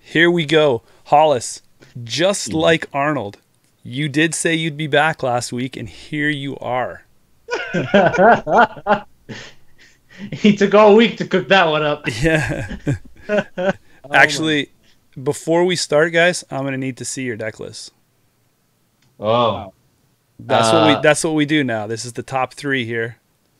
Here we go. Hollis, just like Arnold, you did say you'd be back last week, and here you are. He took all week to cook that one up. Yeah. Actually, before we start, guys, I'm going to need to see your deck list. Oh. That's what we do now. This is the top 3 here.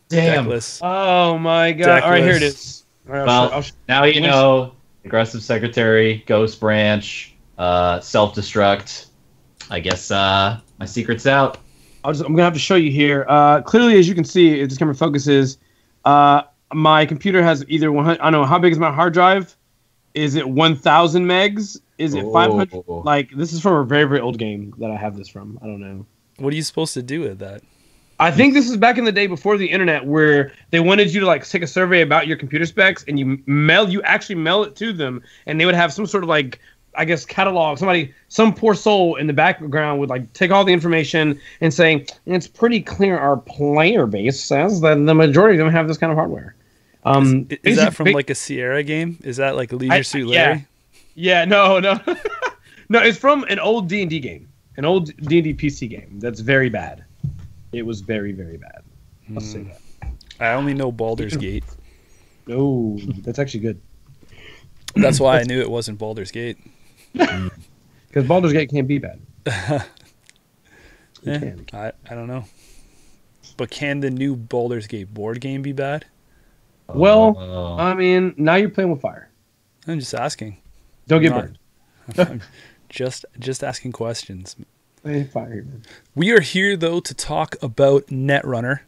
Damn. Deck list. Oh my god. Deck All right, here it list. is. All right, Well, now you know. Aggressive Secretary, Ghost Branch, Self-Destruct. I guess my secret's out. I'm gonna have to show you here. Clearly, as you can see, if this camera focuses, my computer has either 100. I don't know how big is my hard drive. Is it 1,000 megs? Is it 500? Like, this is from a very, very old game that I have this from. I don't know. What are you supposed to do with that? I think this is back in the day before the internet, where they wanted you to like take a survey about your computer specs, and you actually mail it to them, and they would have some sort of like, I guess, catalog. Some poor soul in the background would like take all the information and say, it's pretty clear our player base says that the majority of them have this kind of hardware. Is that from like a Sierra game? Is that like Leisure Suit Larry? Yeah, no. No, it's from an old D&D game. An old D&D PC game that's very bad. It was very, very bad. I'll say that. I only know Baldur's Gate. No, that's actually good. That's why I knew it wasn't Baldur's Gate. Because Baldur's Gate can't be bad. I don't know. But can the new Baldur's Gate board game be bad? Well, I mean, now you're playing with fire. I'm just asking. Don't get burned. I'm just asking questions. Fire here, man. We are here, though, to talk about Netrunner.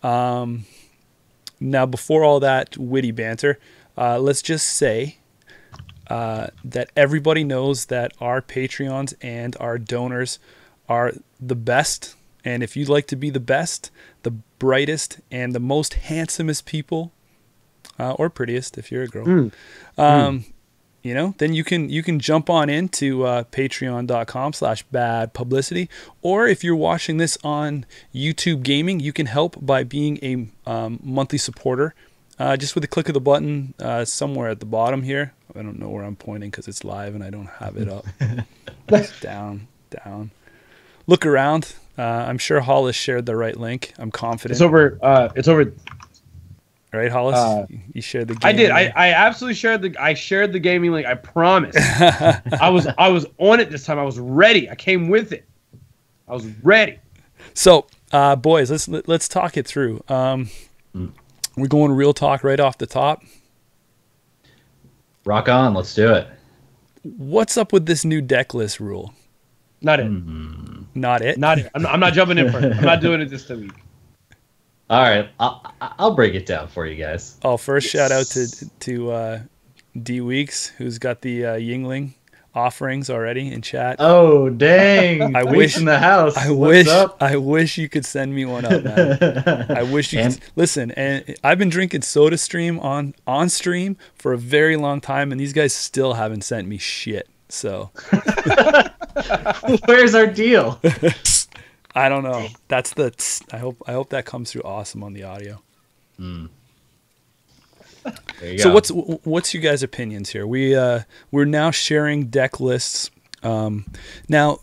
Now, before all that witty banter, let's just say that everybody knows that our Patreons and our donors are the best. And if you'd like to be the best, the brightest, and the most handsomest people, or prettiest if you're a girl, you know, then you can jump on into patreon.com/badpublicity, or if you're watching this on YouTube Gaming, you can help by being a monthly supporter, just with a click of the button somewhere at the bottom here. I don't know where I'm pointing because it's live and I don't have it up. It's down. Look around. I'm sure Hollis shared the right link. I'm confident. It's over. Right, Hollis? You shared the game. I did. I absolutely shared the gaming link. I promise. I was on it this time. I was ready. I came with it. I was ready. So, boys, let's talk it through. We're going real talk right off the top. Rock on. Let's do it. What's up with this new deck list rule? Not it. Not it. Not it. I'm not jumping in for it. I'm not doing it this week. All right, I'll break it down for you guys. Oh, first shout out to D Weeks, who's got the Yingling offerings already in chat. Oh dang! I wish in the house. I wish you could send me one up, man. I wish you could listen. And I've been drinking SodaStream on stream for a very long time, and these guys still haven't sent me shit. So where's our deal? I don't know. That's the. I hope that comes through awesome on the audio. There you So go. what's your guys' opinions here? We're now sharing deck lists. Now,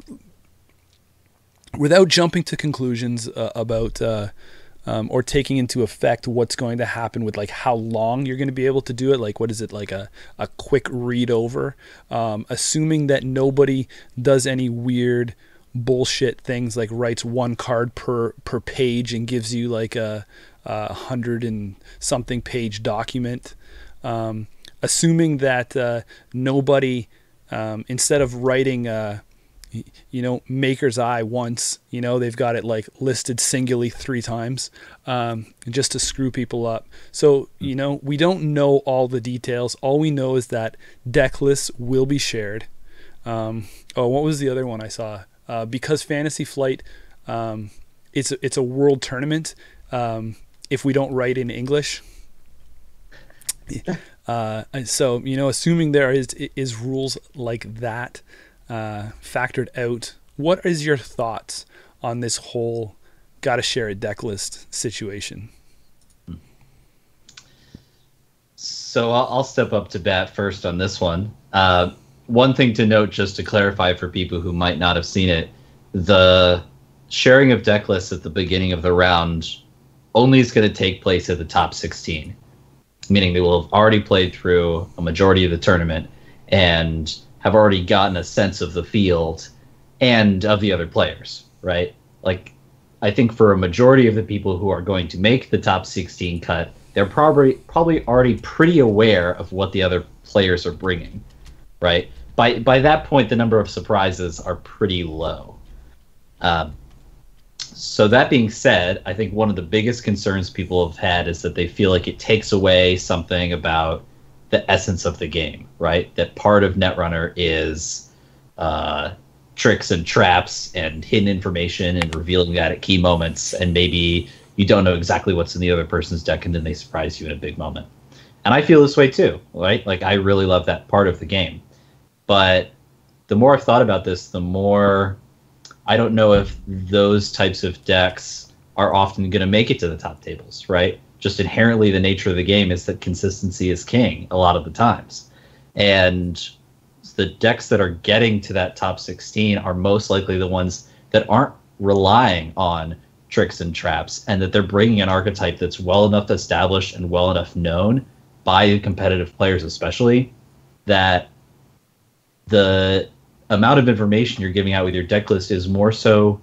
without jumping to conclusions about or taking into effect what's going to happen with like how long you're going to be able to do it. Like, what is it, like a quick read over? Assuming that nobody does any weird bullshit things like writes one card per page and gives you like a 100 and something page document. Assuming that nobody, instead of writing Maker's Eye once, they've got it like listed singularly 3 times, just to screw people up. So, we don't know all the details. All we know is that deck lists will be shared. What was the other one I saw? Because Fantasy Flight, it's a world tournament. If we don't write in English, so assuming there is rules like that factored out, what is your thoughts on this whole got to share a deck list situation. So I'll step up to bat first on this one. One thing to note, just to clarify for people who might not have seen it, the sharing of deck lists at the beginning of the round only is going to take place at the top 16, meaning they will have already played through a majority of the tournament and have already gotten a sense of the field and of the other players, right? Like, I think for a majority of the people who are going to make the top 16 cut, they're probably already pretty aware of what the other players are bringing, right? By that point, the number of surprises are pretty low. So that being said, I think one of the biggest concerns people have had is that they feel like it takes away something about the essence of the game, right? That part of Netrunner is tricks and traps and hidden information and revealing that at key moments, and maybe you don't know exactly what's in the other person's deck and then they surprise you in a big moment. And I feel this way too, right? Like, I really love that part of the game. But the more I've thought about this, the more I don't know if those types of decks are often going to make it to the top tables, right? Just inherently, the nature of the game is that consistency is king a lot of the times. And the decks that are getting to that top 16 are most likely the ones that aren't relying on tricks and traps, and that they're bringing an archetype that's well enough established and well enough known by competitive players especially, that the amount of information you're giving out with your deck list is more so,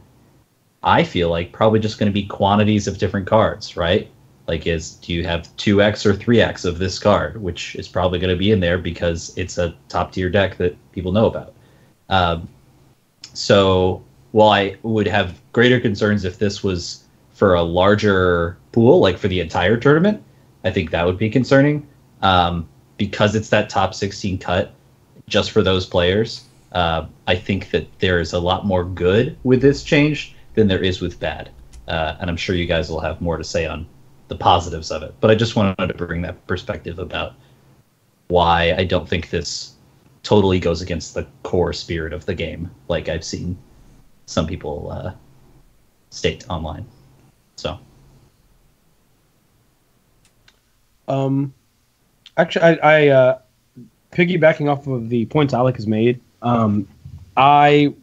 I feel like, probably just going to be quantities of different cards, right? Like, do you have 2x or 3x of this card, which is probably going to be in there because it's a top tier deck that people know about. So while I would have greater concerns if this was for a larger pool, like for the entire tournament, I think that would be concerning. Because it's that top 16 cut just for those players, I think that there is a lot more good with this change than there is with bad. And I'm sure you guys will have more to say on the positives of it. But I just wanted to bring that perspective about why I don't think this totally goes against the core spirit of the game, like I've seen some people state online. So. Actually, I piggybacking off of the points Alec has made, I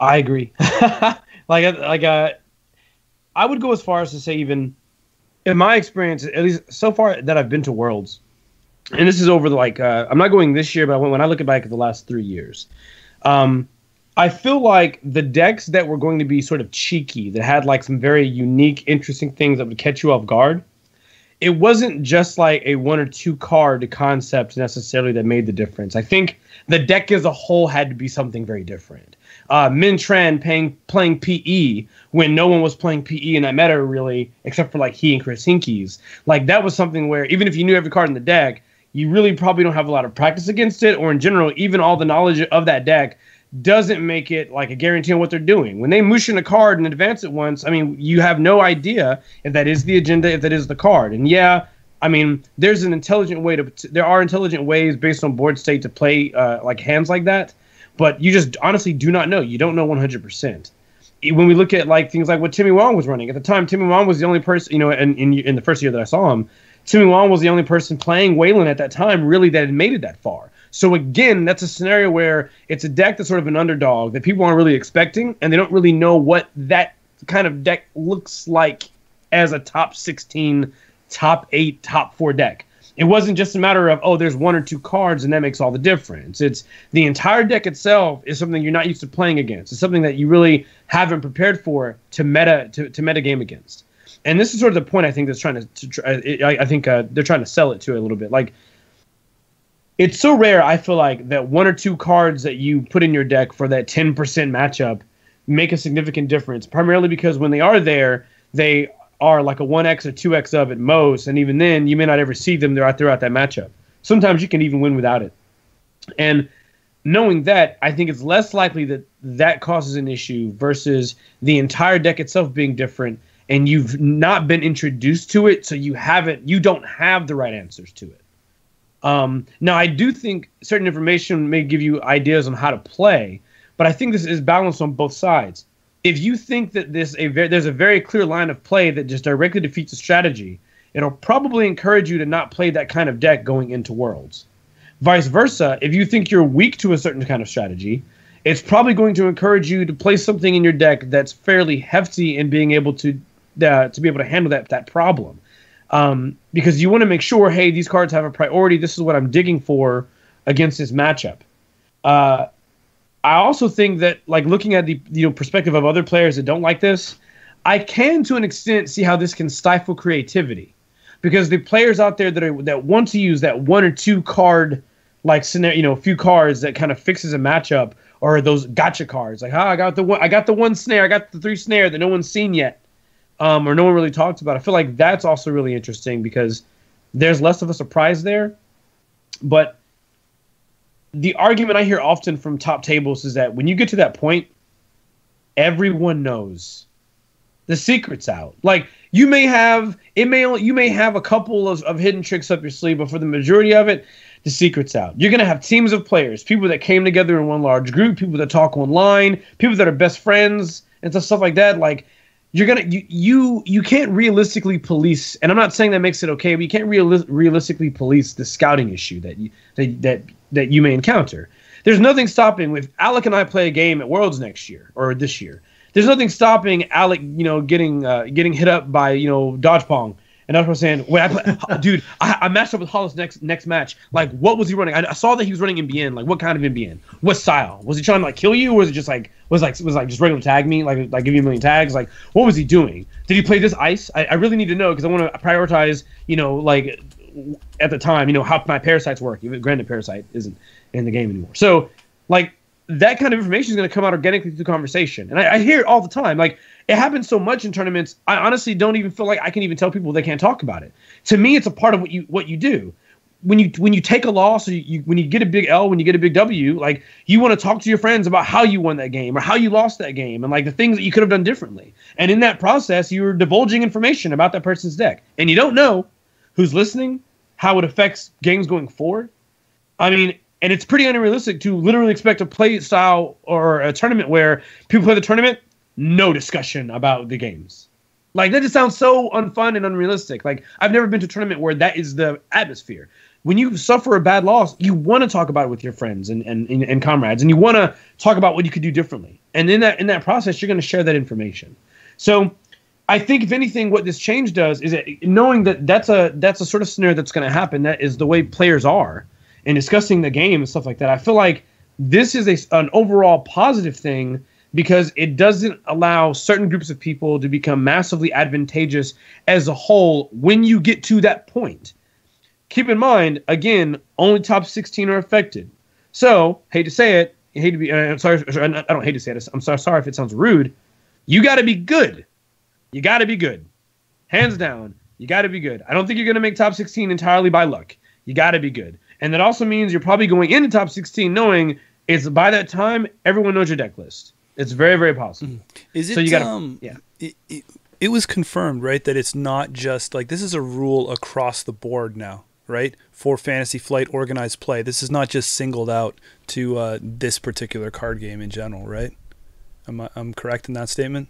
agree. I would go as far as to say, even in my experience, at least so far that I've been to Worlds, and this is over the I'm not going this year, but when I look back at the last 3 years, I feel like the decks that were going to be sort of cheeky, that had like some very unique, interesting things that would catch you off guard, it wasn't just like a 1 or 2 card concept necessarily that made the difference. I think the deck as a whole had to be something very different. Min Tran playing PE when no one was playing PE in that meta really, except for like he and Chris Hinkies. Like, that was something where even if you knew every card in the deck, you really probably don't have a lot of practice against it, or in general, even all the knowledge of that deck doesn't make it like a guarantee on what they're doing. When they mush in a card and advance it once, I mean, you have no idea if that is the agenda, if that is the card. And yeah, I mean, there's an intelligent way there are intelligent ways based on board state to play like hands like that, but you just honestly do not know. You don't know 100%. When we look at like things like what Timmy Wong was running at the time, Timmy Wong was the only person, in the first year that I saw him, Timmy Wong was the only person playing Weyland at that time really that had made it that far. So again, that's a scenario where it's a deck that's sort of an underdog that people aren't really expecting, and they don't really know what that kind of deck looks like as a top 16, top 8, top 4 deck. It wasn't just a matter of, oh, there's 1 or 2 cards and that makes all the difference. It's the entire deck itself is something you're not used to playing against. It's something that you really haven't prepared for to meta game against. And this is sort of the point I think that's I think they're trying to sell it to a little bit. Like, it's so rare, I feel like, that 1 or 2 cards that you put in your deck for that 10% matchup make a significant difference, primarily because when they are there, they are like a 1x or 2x of at most, and even then, you may not ever see them throughout that matchup. Sometimes you can even win without it. And knowing that, I think it's less likely that that causes an issue versus the entire deck itself being different, and you've not been introduced to it, so you don't have the right answers to it. Now, I do think certain information may give you ideas on how to play, but I think this is balanced on both sides. if you think that there's a very clear line of play that just directly defeats the strategy, it'll probably encourage you to not play that kind of deck going into Worlds. Vice versa, if you think you're weak to a certain kind of strategy, it's probably going to encourage you to play something in your deck that's fairly hefty in being able to be able to handle that problem. Because you want to make sure, hey, these cards have a priority. This is what I'm digging for against this matchup. I also think that, like, looking at the perspective of other players that don't like this, I can, to an extent, see how this can stifle creativity, because the players out there that want to use that one or two card like scenario, a few cards that kind of fixes a matchup, or those gotcha cards, like, I got the one snare, I got the 3 snare that no one's seen yet, or no one really talks about. I feel like that's also really interesting because there's less of a surprise there. But the argument I hear often from top tables is that when you get to that point, everyone knows the secret's out. Like, you may have a couple of hidden tricks up your sleeve, but for the majority of it, the secret's out. You're going to have teams of players, people that came together in one large group, people that talk online, people that are best friends, and stuff like that. Like, you can't realistically police, and I'm not saying that makes it okay, but you can't realistically police the scouting issue that you may encounter. There's nothing stopping, if Alec and I play a game at Worlds next year or this year, there's nothing stopping Alec, getting hit up by, Dodge Pong. And Dodge Pong saying, wait, dude, I matched up with Hollis next match. Like, what was he running? I saw that he was running NBN. Like, what kind of NBN? What style? Was he trying to, like, kill you? Or was it just was just regular tag me? Like give you a million tags? Like, what was he doing? Did he play this ice? I really need to know, because I want to prioritize, like, at the time, how my parasites work. Even granted, Parasite isn't in the game anymore. So, like, that kind of information is going to come out organically through conversation. And I hear it all the time. Like, it happens so much in tournaments, I honestly don't even feel like I can even tell people they can't talk about it. To me, it's a part of what you do. When you take a loss, or when you get a big L, when you get a big W, like, you want to talk to your friends about how you won that game or how you lost that game, and, like, the things that you could have done differently. And in that process, you're divulging information about that person's deck. And you don't know who's listening, how it affects games going forward. I mean, and it's pretty unrealistic to literally expect a play style or a tournament where people play the tournament, no discussion about the games. Like, that just sounds so unfun and unrealistic. Like, I've never been to a tournament where that is the atmosphere. When you suffer a bad loss, you want to talk about it with your friends and comrades, and you want to talk about what you could do differently. And in that process, you're going to share that information. So I think, if anything, what this change does is knowing that that's a sort of scenario that's going to happen. That is the way players are, and discussing the game and stuff like that. I feel like this is an overall positive thing, because it doesn't allow certain groups of people to become massively advantageous as a whole when you get to that point. Keep in mind, again, only top 16 are affected. So, hate to say it, I'm sorry, I don't hate to say it, I'm sorry if it sounds rude, you got to be good. You got to be good. Hands down, you got to be good. I don't think you're going to make top 16 entirely by luck. You got to be good. And that also means you're probably going into top 16 knowing it's, by that time, everyone knows your deck list. It's very, very possible. Is it, so you gotta, yeah. It was confirmed, right, that it's not just, like, this is a rule across the board now, right, for Fantasy Flight organized play. This is not just singled out to this particular card game in general, right? I'm correct in that statement?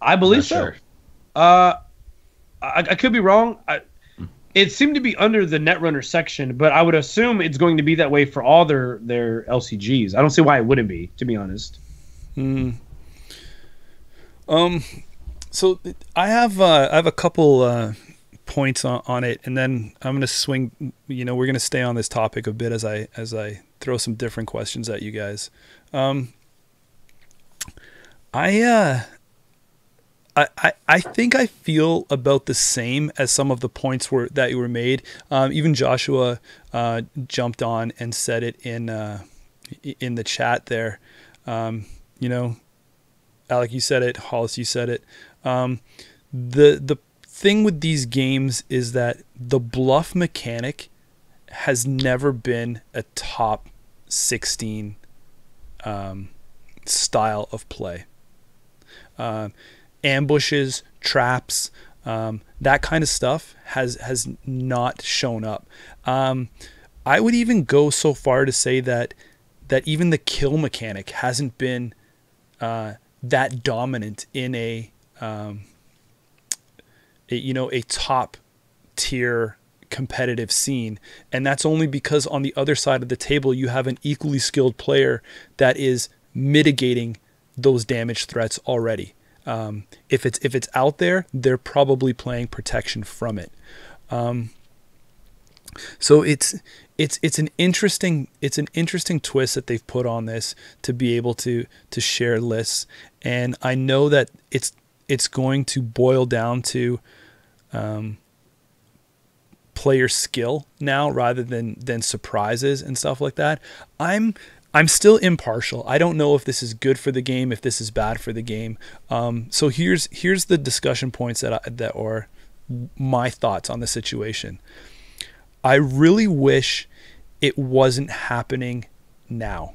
I believe so. Sure. I could be wrong. It seemed to be under the Netrunner section, but I would assume it's going to be that way for all their LCGs. I don't see why it wouldn't be, to be honest. So I have a couple points on it, and then I'm going to swing. We're going to stay on this topic a bit as I throw some different questions at you guys. I think I feel about the same as some of the points that were made. Even Joshua jumped on and said it in the chat there. Alec, you said it. Hollis, you said it. The thing with these games is that the bluff mechanic has never been a top 16 style of play. Ambushes, traps, that kind of stuff has not shown up. I would even go so far to say that even the kill mechanic hasn't been that dominant in a top tier competitive scene. And that's only because on the other side of the table, you have an equally skilled player that is mitigating those damage threats already. If it's out there, they're probably playing protection from it. So it's an interesting twist that they've put on this to be able to share lists. And I know that it's going to boil down to player skill now rather than surprises and stuff like that. I'm still impartial. I don't know if this is good for the game, if this is bad for the game. So here's the discussion points that are my thoughts on the situation. I really wish it wasn't happening now.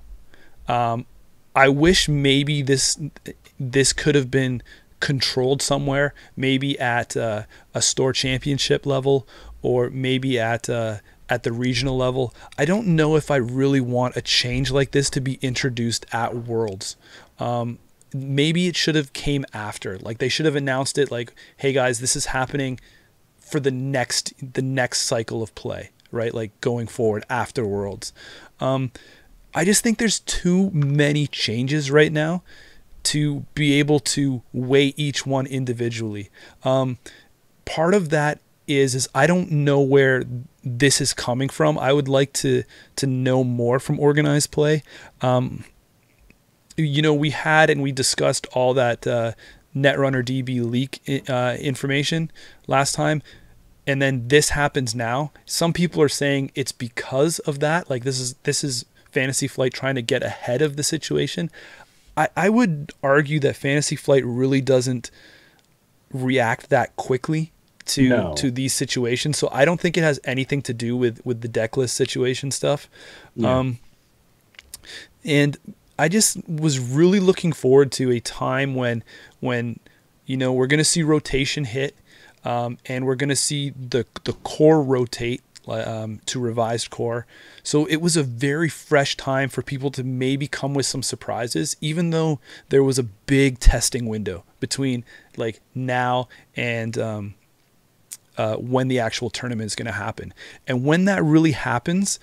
I wish maybe this could have been controlled somewhere, maybe at a store championship level, or maybe at the regional level. I don't know if I really want a change like this to be introduced at Worlds. Maybe it should have came after. Like they should have announced it like, hey guys, this is happening for the next cycle of play, right? Like going forward after Worlds. I just think there's too many changes right now to be able to weigh each one individually. Part of that is I don't know where this is coming from. I would like to know more from organized play. We discussed all that Netrunner DB leak information last time, and then this happens now. Some people are saying it's because of that. Like this is Fantasy Flight trying to get ahead of the situation. I would argue that Fantasy Flight really doesn't react that quickly to these situations. So I don't think it has anything to do with the decklist situation stuff. Yeah. And I just was really looking forward to a time when we're going to see rotation hit, and we're going to see the core rotate to revised core. So it was a very fresh time for people to maybe come with some surprises, even though there was a big testing window between like now and when the actual tournament is going to happen. And when that really happens,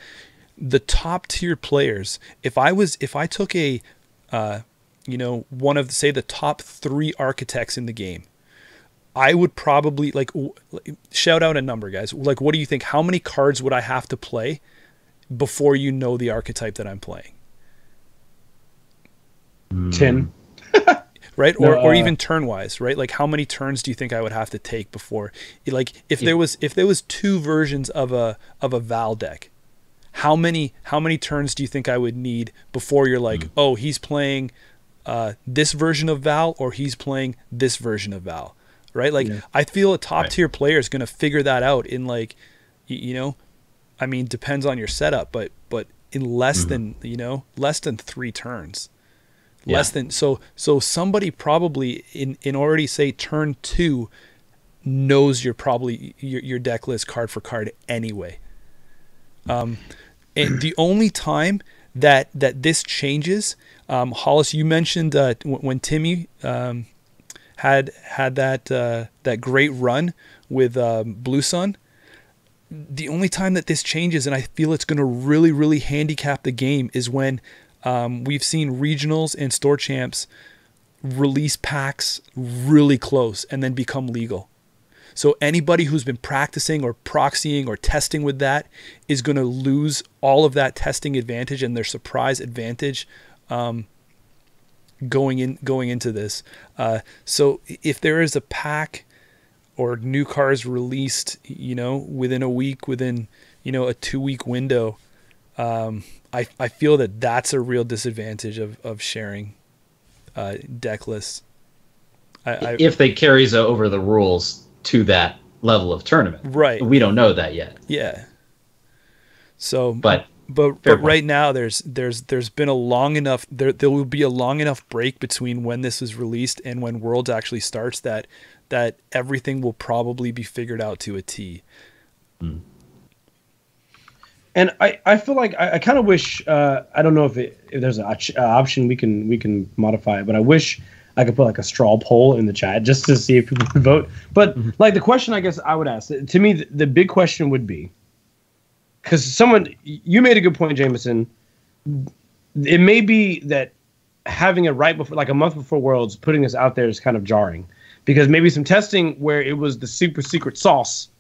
the top tier players, if I took a one of, say, the top 3 architects in the game, I would probably shout out a number, guys. Like, what do you think? How many cards would I have to play before you know the archetype that I'm playing? 10. Right? Or even turn wise, right? Like how many turns do you think I would have to take before, like if there was 2 versions of a Val deck, how many turns do you think I would need before you're like, oh, he's playing this version of Val, or he's playing this version of Val, right? Like I feel a top tier player is going to figure that out in like, I mean, depends on your setup, but in less than 3 turns. Less than so somebody probably in already say turn 2 knows you're probably your deck list card for card anyway. And the only time that this changes, Hollis, you mentioned when Timmy had that great run with Blue Sun. The only time that this changes, and I feel it's going to really, really handicap the game, is when we've seen regionals and store champs release packs really close and then become legal. So anybody who's been practicing or proxying or testing with that is going to lose all of that testing advantage and their surprise advantage going into this. So if there is a pack or new cards released, within a week, within a 2-week window, I feel that that's a real disadvantage of sharing deck lists. If they carries over the rules to that level of tournament, right? We don't know that yet. Yeah. So, but right now there's been a long enough there will be a long enough break between when this is released and when Worlds actually starts that everything will probably be figured out to a T. And I feel like I kind of wish I don't know if there's an option we can modify it, but I wish I could put like a straw poll in the chat just to see if people would vote. But like the question I guess I would ask, to me the big question would be, because you made a good point, Jameson. It may be that having it right before, like a month before Worlds, putting this out there is kind of jarring, because maybe some testing where it was the super secret sauce,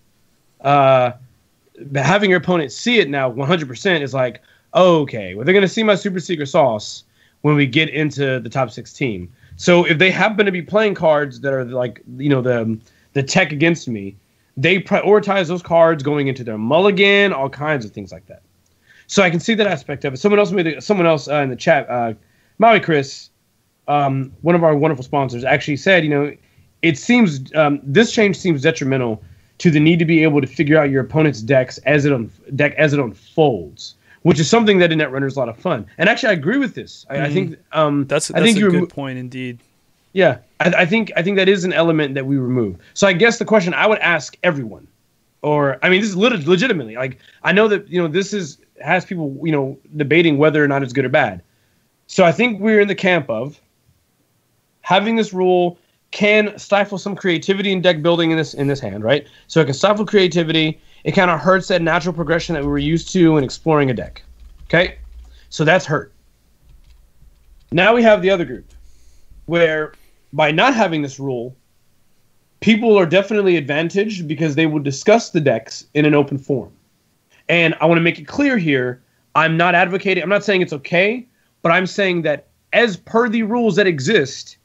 having your opponent see it now 100% is like, oh, okay, well, they're going to see my super secret sauce when we get into the top 16. So if they happen to be playing cards that are like, the tech against me, they prioritize those cards going into their mulligan, all kinds of things like that. So I can see that aspect of it. Someone else in the chat, Maui Chris, one of our wonderful sponsors, actually said, it seems this change seems detrimental to the need to be able to figure out your opponent's decks as it unfolds, which is something that in Netrunner is a lot of fun. And actually, I agree with this. I think that's a good point indeed. Yeah, I think that is an element that we remove. So I guess the question I would ask everyone, this is legitimately, like, I know that this has people debating whether or not it's good or bad. So I think we're in the camp of having this rule can stifle some creativity in deck building in this hand, right? So it can stifle creativity. It kind of hurts that natural progression that we were used to in exploring a deck. Okay? So that's hurt. Now we have the other group, where by not having this rule, people are definitely advantaged because they will discuss the decks in an open forum. And I want to make it clear here, I'm not saying it's okay, but I'm saying that as per the rules that exist,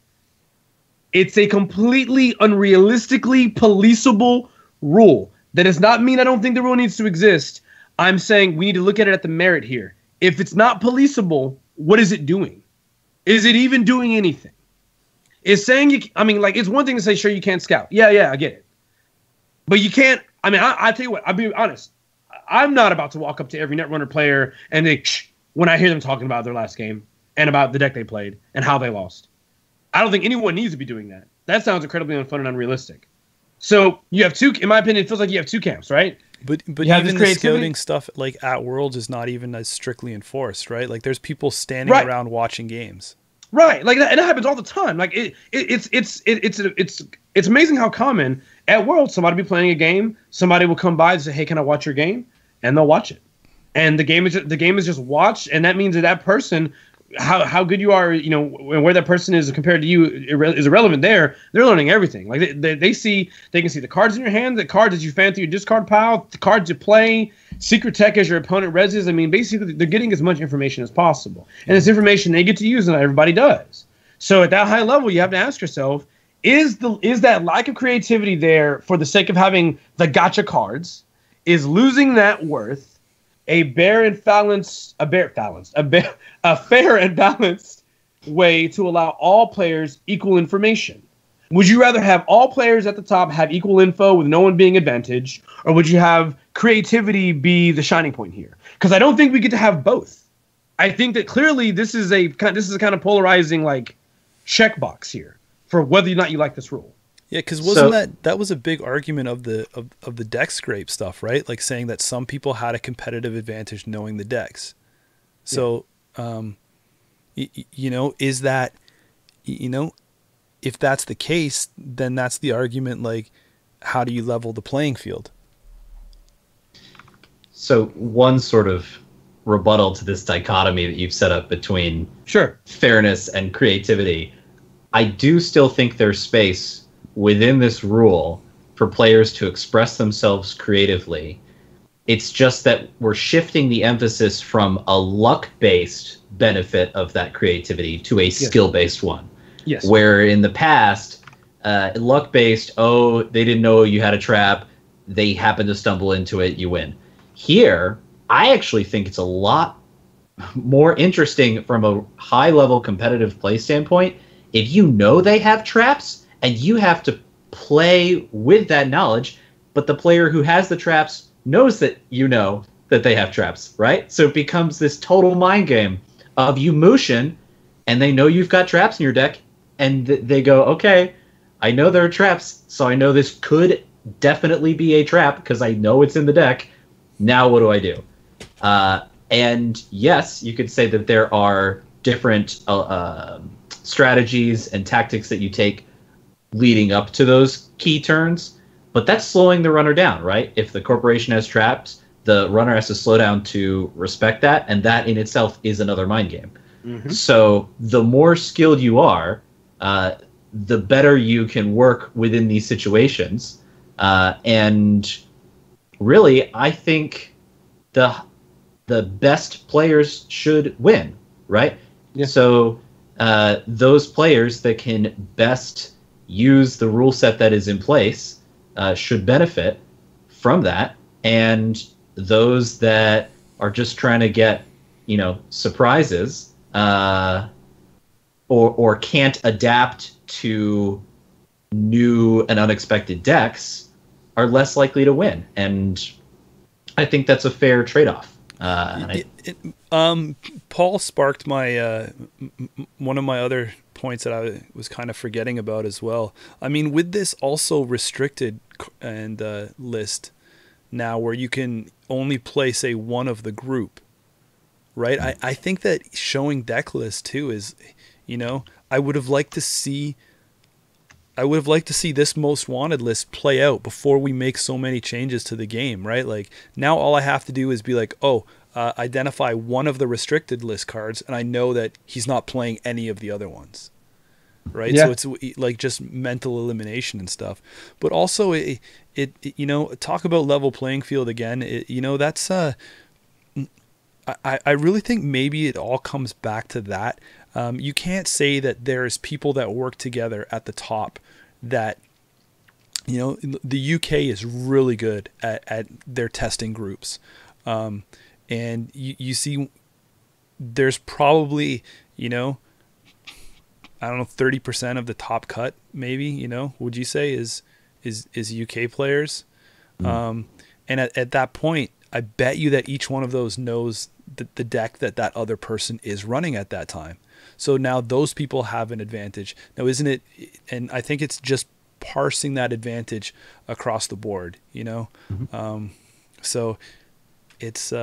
it's a completely unrealistically policeable rule. That does not mean I don't think the rule needs to exist. I'm saying we need to look at it at the merit here. If it's not policeable, what is it doing? Is it even doing anything? Is saying it's one thing to say, sure, you can't scout. Yeah, I get it. But you can't, I tell you what, I'll be honest. I'm not about to walk up to every Netrunner player and when I hear them talking about their last game and about the deck they played and how they lost. I don't think anyone needs to be doing that. That sounds incredibly unfun and unrealistic. So you have in my opinion, it feels like you have two camps, right? But even the scouting stuff like at Worlds is not even as strictly enforced, right? Like there's people standing around watching games. Right, like that, and it happens all the time. Like it's amazing how common at Worlds somebody will be playing a game, somebody will come by and say, "Hey, can I watch your game?" And they'll watch it. And the game is just watched, and that means that person, how good you are, and where that person is compared to you is irrelevant there. They're learning everything. Like they can see the cards in your hand, the cards that you fan through your discard pile, the cards you play, secret tech as your opponent reses. Basically they're getting as much information as possible. And this information they get to use, and not everybody does. So at that high level, you have to ask yourself, is that lack of creativity there for the sake of having the gotcha cards? Is losing that worth a fair and balanced way to allow all players equal information? Would you rather have all players at the top have equal info with no one being advantaged, or would you have creativity be the shining point here? Because I don't think we get to have both. I think that clearly this is a kind of polarizing like checkbox here for whether or not you like this rule. Yeah, because wasn't that was a big argument of the deck scrape stuff, right? Like saying that some people had a competitive advantage knowing the decks. So, is that, if that's the case, then that's the argument. Like, how do you level the playing field? So one sort of rebuttal to this dichotomy that you've set up between fairness and creativity, I do still think there's space within this rule for players to express themselves creatively. It's just that we're shifting the emphasis from a luck-based benefit of that creativity to a skill-based one. Yes. Where in the past, luck-based, they didn't know you had a trap, they happened to stumble into it, you win. Here, I actually think it's a lot more interesting from a high-level competitive play standpoint if you know they have traps, and you have to play with that knowledge, but the player who has the traps knows that that they have traps, right? So it becomes this total mind game of you motion, and they know you've got traps in your deck, and they go, okay, I know there are traps, so I know this could definitely be a trap because I know it's in the deck. Now what do I do? And yes, you could say that there are different strategies and tactics that you take leading up to those key turns, but that's slowing the runner down, right? If the corporation has traps, the runner has to slow down to respect that, and that in itself is another mind game. Mm-hmm. So the more skilled you are, the better you can work within these situations. And really, I think the best players should win, right? Yeah. So those players that can best use the rule set that is in place should benefit from that, and those that are just trying to get, surprises or can't adapt to new and unexpected decks are less likely to win. And I think that's a fair trade-off. Paul sparked my one of my other points that I was kind of forgetting about as well. I mean, with this also restricted and list now, where you can only play, say, one of the group, right? I think that showing deck list too is, I would have liked to see this most wanted list play out before we make so many changes to the game, right? Like, now all I have to do is be like, identify one of the restricted list cards, and I know that he's not playing any of the other ones, right? Yeah. So it's like just mental elimination and stuff. But also, it talk about level playing field again. That's I really think maybe it all comes back to that. You can't say that there's people that work together at the top that, the UK is really good at their testing groups. And you see there's probably, I don't know, 30% of the top cut, maybe, would you say is UK players? And at that point, I bet you that each one of those knows the deck that other person is running at that time. So now those people have an advantage. Now, isn't it? And I think it's just parsing that advantage across the board, Mm-hmm. So it's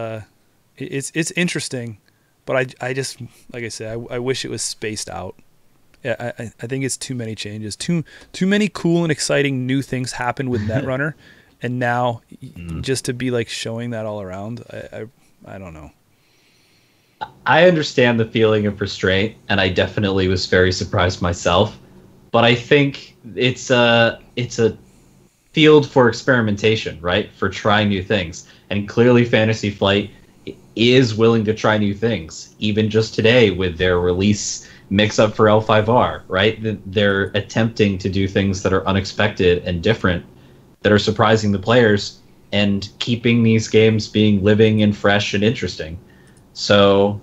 interesting, but I just, like I say, I wish it was spaced out. Yeah, I think it's too many changes, too many cool and exciting new things happen with Netrunner, and now just to be like showing that all around, I don't know. I understand the feeling of restraint, and I definitely was very surprised myself. But I think it's a field for experimentation, right? For trying new things, and clearly, Fantasy Flight is willing to try new things. Even just today with their release mix-up for L5R, right? They're attempting to do things that are unexpected and different, that are surprising the players, and keeping these games being living and fresh and interesting. So,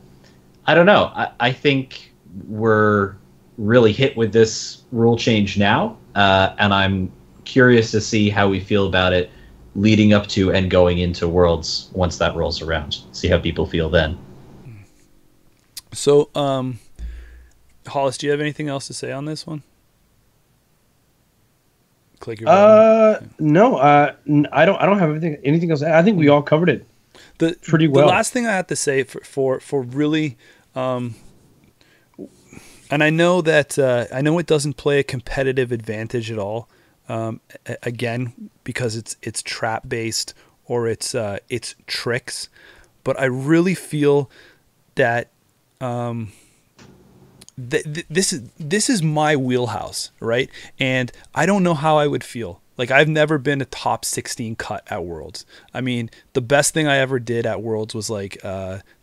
I don't know. I think we're really hit with this rule change now, and I'm curious to see how we feel about it leading up to and going into Worlds once that rolls around. See how people feel then. So, Hollis, do you have anything else to say on this one? Click your button. No, I don't have anything else. I think we all covered it pretty well. The last thing I have to say for really, and I know that I know it doesn't play a competitive advantage at all. Again, because it's trap based or it's tricks, but I really feel that this is my wheelhouse, right? And I don't know how I would feel. Like, I've never been a top 16 cut at Worlds. I mean, the best thing I ever did at Worlds was like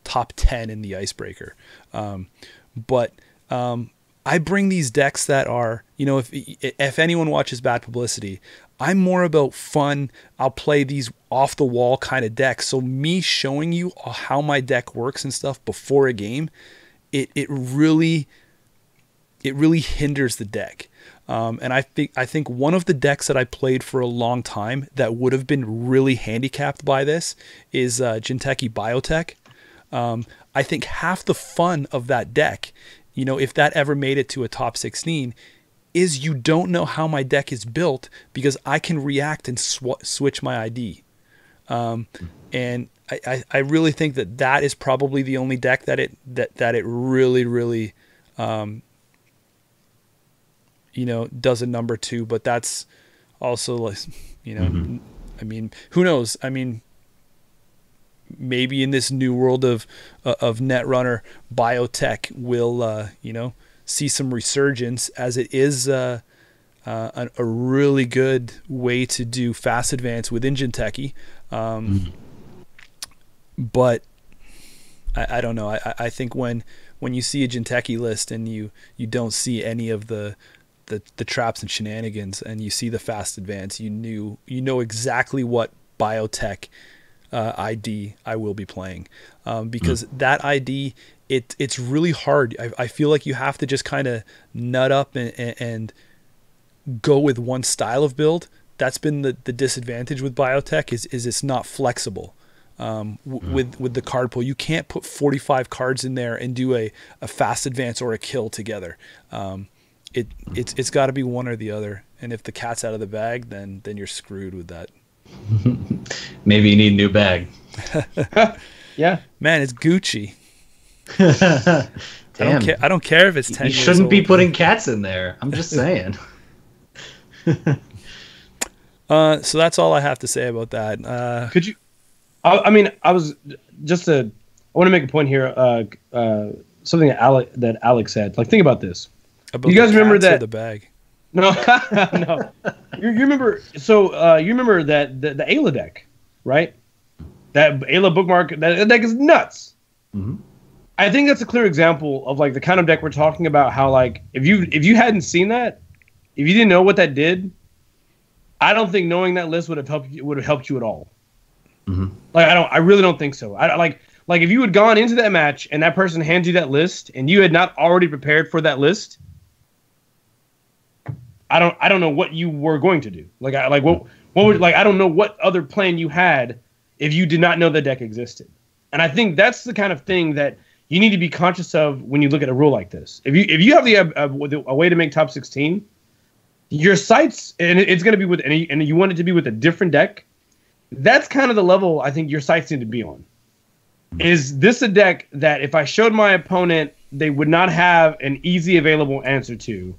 top 10 in the Icebreaker. But I bring these decks that are, if anyone watches Bad Publicity, I'm more about fun. I'll play these off the wall kind of decks. So me showing you how my deck works and stuff before a game, it really hinders the deck. And I think one of the decks that I played for a long time that would have been really handicapped by this is Jinteki Biotech. I think half the fun of that deck, if that ever made it to a top 16, is you don't know how my deck is built because I can react and switch my ID. And I really think that is probably the only deck that it really, really, does a number to. But that's also like, I mean, who knows? I mean, maybe in this new world of Netrunner, biotech will see some resurgence, as it is a really good way to do fast advance with engine techie. But I don't know. I think when you see a Jinteki list and you don't see any of the traps and shenanigans, and you see the fast advance, you know exactly what biotech ID I will be playing, because that ID, it's really hard. I feel like you have to just kind of nut up and go with one style of build. That's been the disadvantage with biotech is it's not flexible. With the card pool, you can't put 45 cards in there and do a fast advance or a kill together. It's got to be one or the other, and if the cat's out of the bag, then you're screwed with that. Maybe you need a new bag. Yeah, man, it's Gucci. Damn. I don't care if it's 10 years You shouldn't old. be putting cats in there. I'm just saying. So that's all I have to say about that. Could you? I mean, I want to make a point here. Something that Alex said. Like, think about this. About you guys the remember cats or that? the bag? No, no. You remember? So you remember that the Ayla deck, right? That Ayla bookmark. That deck is nuts. Mm-hmm. I think that's a clear example of like the kind of deck we're talking about. How like if you hadn't seen that, if you didn't know what that did, I don't think knowing that list would have helped you at all. Mm-hmm. Like I really don't think so. I like if you had gone into that match and that person hands you that list and you had not already prepared for that list, I don't know what you were going to do. What would I don't know what other plan you had if you did not know the deck existed. And I think that's the kind of thing that you need to be conscious of when you look at a rule like this. If you have a way to make top 16, your sights, and it's going to be with and you want it to be with a different deck. That's kind of the level I think your sights need to be on. Is this a deck that if I showed my opponent, they would not have an easy available answer to,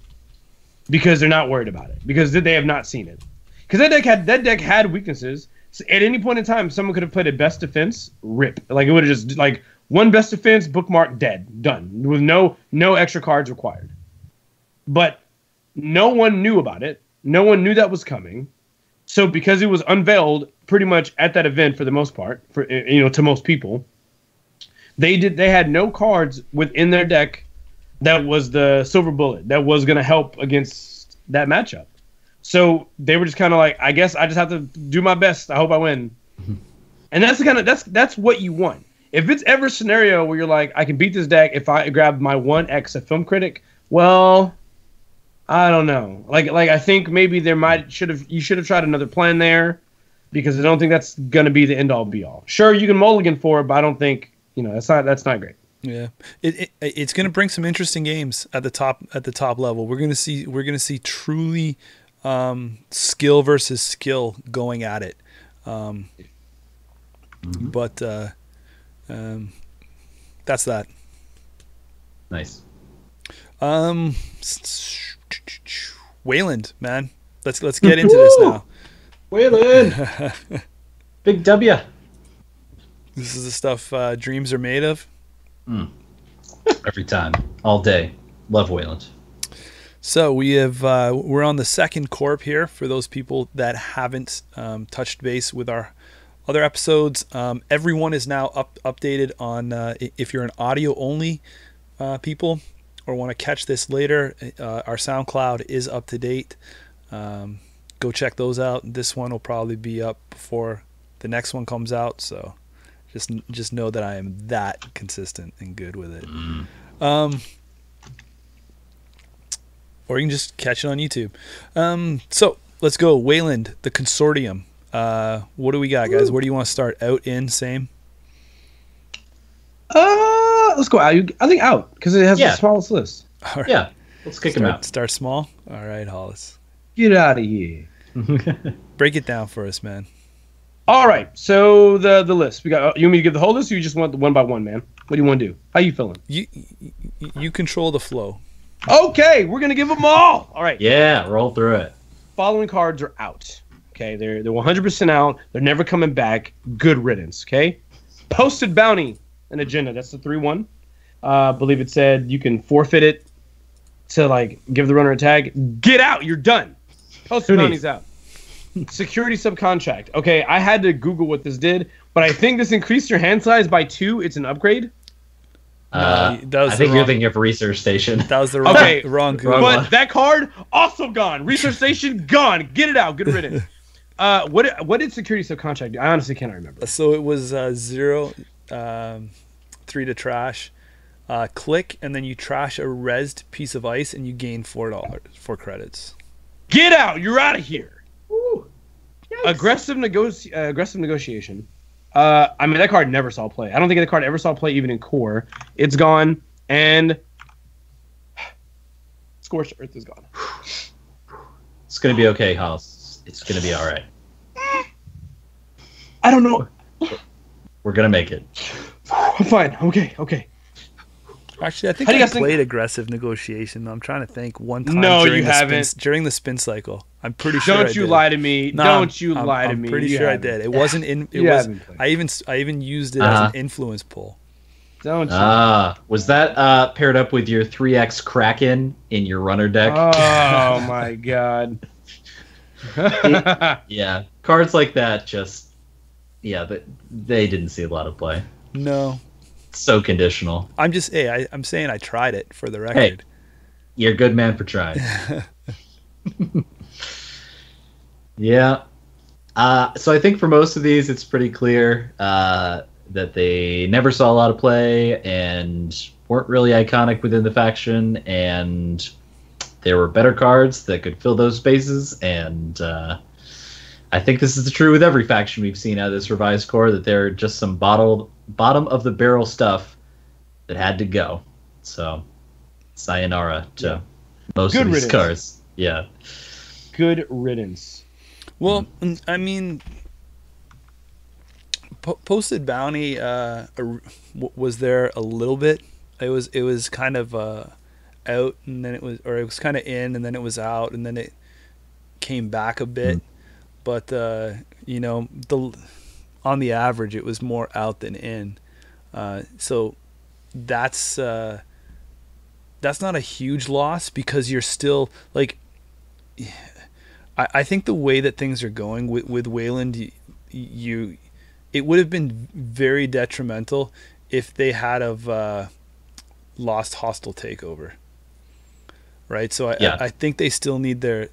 because they're not worried about it, because they have not seen it. Because that deck had weaknesses. So at any point in time, someone could have played a best defense, rip. Like it would have just like one best defense, bookmark, dead, done, with no extra cards required. But no one knew about it. No one knew that was coming. So because it was unveiled pretty much at that event for the most part, to most people, they had no cards within their deck that was the silver bullet that was going to help against that matchup. So they were just kind of like, I guess I just have to do my best. I hope I win. Mm-hmm. And that's what you want. If it's ever a scenario where you're like, I can beat this deck if I grab my 1x of Film Critic, well, I don't know. Like I think maybe you should have tried another plan there, because I don't think that's gonna be the end all be all. Sure, you can mulligan for it, but I don't think that's not great. Yeah, it's gonna bring some interesting games at the top level. We're gonna see truly skill versus skill going at it. But that's that. Nice. Weyland, man. Let's get into this now. Weyland. Big W. This is the stuff dreams are made of. Every time, all day. Love Weyland. So we're on the second corp here for those people that haven't touched base with our other episodes. Everyone is now updated on if you're an audio only people or want to catch this later, our SoundCloud is up to date. Go check those out. This one will probably be up before the next one comes out, so just know that I am that consistent and good with it. Or you can just catch it on YouTube. So let's go. Weyland, the consortium. What do we got, guys? Where do you want to start? Out, in, same? Let's go out. I think out, because it has the smallest list. All right. Yeah, let's kick him out. Start small. All right, Hollis. Get out of here. Break it down for us, man. All right, so the list we got. You want me to give the whole list, or you just want the one by one, man? What do you want to do? How you feeling? You control the flow. Okay, we're gonna give them all. All right. Yeah, roll through it. Following cards are out. Okay, they're 100% out. They're never coming back. Good riddance. Okay. Posted bounty and agenda. That's the 3-1. I believe it said you can forfeit it to like give the runner a tag. Get out. You're done. Posted bounty's out. Security subcontract. Okay, I had to Google what this did, but I think this increased your hand size by 2. It's an upgrade. I think you're thinking of research station. That was the wrong Google. But that card also gone. Research station gone. Get it out. Good riddance. What did security subcontract do? I honestly cannot remember. So it was 0, 3 to trash. Click, and then you trash a rezzed piece of ice, and you gain $4 for credits. Get out. You're out of here. Aggressive negotiation. I mean, that card never saw play. I don't think that card ever saw play even in core. It's gone, and Scorched Earth is gone. It's gonna be okay, House. It's gonna be all right. I don't know. We're gonna make it. I'm fine. Okay. Actually, I think I played aggressive negotiation. I'm trying to think one time. No, you haven't. During the spin cycle. I'm pretty sure. Don't you lie to me. Don't you lie to me. I'm pretty sure I did. It wasn't in. It was. I even used it as an influence pull. Don't you? Was that paired up with your 3x Kraken in your runner deck? Oh my god. Yeah, cards like that they didn't see a lot of play. No. So conditional. I'm saying I tried it for the record. Hey, you're a good man for trying. Yeah. So I think for most of these, it's pretty clear that they never saw a lot of play and weren't really iconic within the faction, and there were better cards that could fill those spaces. And I think this is true with every faction we've seen out of this revised core, that they're just some bottom of the barrel stuff that had to go. So sayonara to most of these cards. Yeah. Good riddance. Well, I mean, posted bounty was there a little bit. It was kind of out, and then it was kind of in, and then it was out, and then it came back a bit. But on the average, it was more out than in. So that's not a huge loss, because you're still like. I think the way that things are going with Weyland, it would have been very detrimental if they had lost hostile takeover. Right, so I think they still need the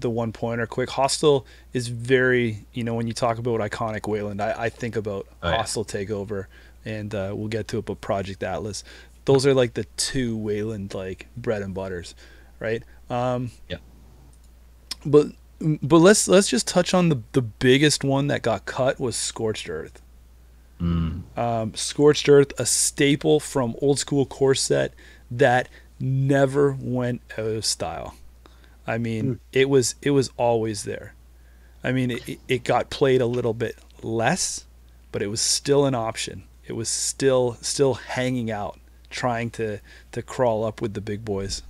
1 pointer quick. Hostile is very, when you talk about iconic Weyland, I think about hostile takeover, and we'll get to it. But Project Atlas, those are like the 2 Weyland like bread and butters, right? But let's just touch on the biggest one that got cut was Scotched Earth. Scotched Earth, a staple from old school core set that never went out of style. I mean, it was always there. I mean, it got played a little bit less, but it was still an option. It was still hanging out, trying to crawl up with the big boys.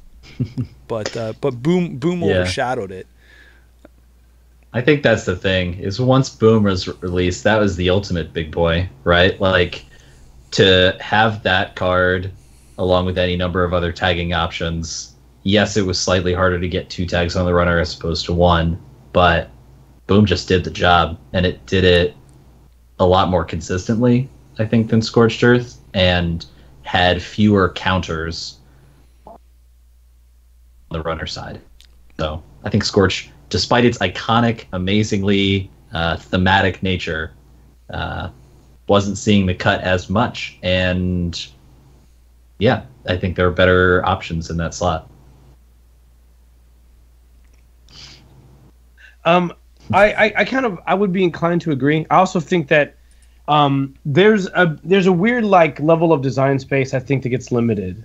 but Boom overshadowed it. I think that's the thing, is once Boom was released, that was the ultimate big boy, right? Like, to have that card along with any number of other tagging options, yes, it was slightly harder to get 2 tags on the runner as opposed to 1, but Boom just did the job, and it did it a lot more consistently, I think, than Scotched Earth, and had fewer counters on the runner side. So I think Scotched, despite its iconic, amazingly thematic nature, wasn't seeing the cut as much. And yeah, I think there are better options in that slot. I would be inclined to agree. I also think that there's a weird like level of design space, I think, that gets limited.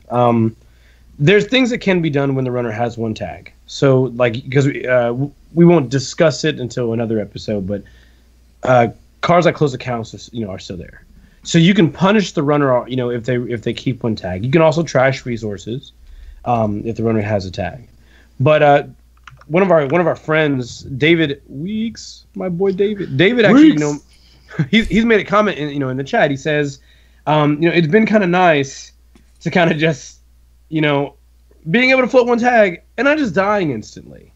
There's things that can be done when the runner has 1 tag. So like, because we won't discuss it until another episode, but cards like close accounts are still there. So you can punish the runner, if they keep one tag. You can also trash resources if the runner has a tag. But one of our friends, David Weeks, my boy David actually, he's made a comment in the chat. He says, it's been kind of nice to kind of just, being able to float one tag and not just dying instantly.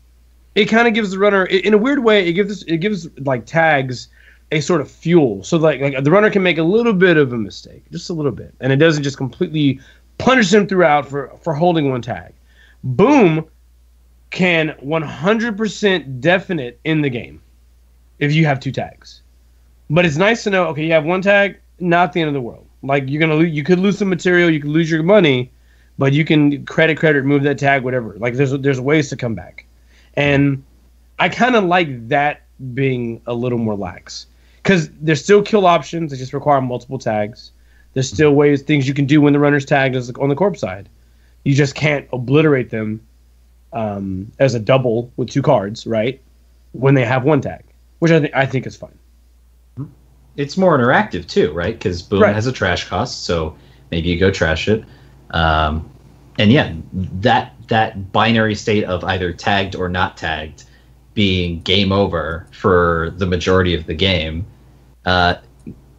It kind of gives the runner, in a weird way, it gives like tags a sort of fuel. So like the runner can make a little bit of a mistake, just a little bit, and it doesn't just completely punish them throughout for holding one tag. Boom can 100% definite in the game if you have 2 tags. But it's nice to know, okay, you have 1 tag, not the end of the world. Like you could lose some material, you could lose your money, but you can credit, remove that tag, whatever. Like there's ways to come back. And I kind of like that being a little more lax. Because there's still kill options that just require multiple tags. There's still things you can do when the runner's tagged on the corpse side. You just can't obliterate them as a double with 2 cards, right? When they have 1 tag, which I think is fine. It's more interactive too, right? Because Boom has a trash cost, so maybe you go trash it. And yeah, that binary state of either tagged or not tagged being game over for the majority of the game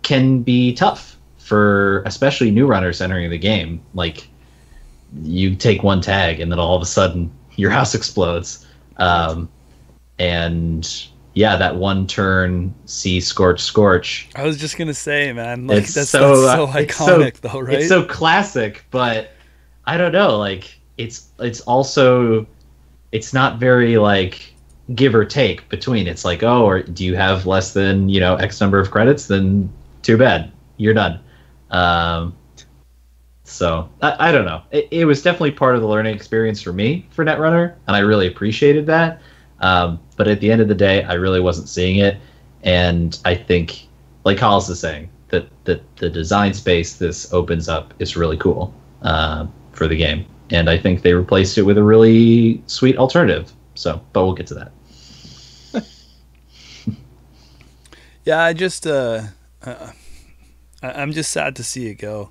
can be tough for especially new runners entering the game. Like, you take 1 tag and then all of a sudden your house explodes. And yeah, that 1 turn see scorch. I was just gonna say, man, like that's so iconic though, right? It's so classic, but I don't know, like it's also, it's not very like give or take between. It's like, oh, or do you have less than X number of credits? Then too bad, you're done. So I don't know. It was definitely part of the learning experience for me for Netrunner, and I really appreciated that. But at the end of the day, I really wasn't seeing it, and I think, like Hollis is saying, that the design space this opens up is really cool for the game, and I think they replaced it with a really sweet alternative. So, but we'll get to that. Yeah, I'm just sad to see it go.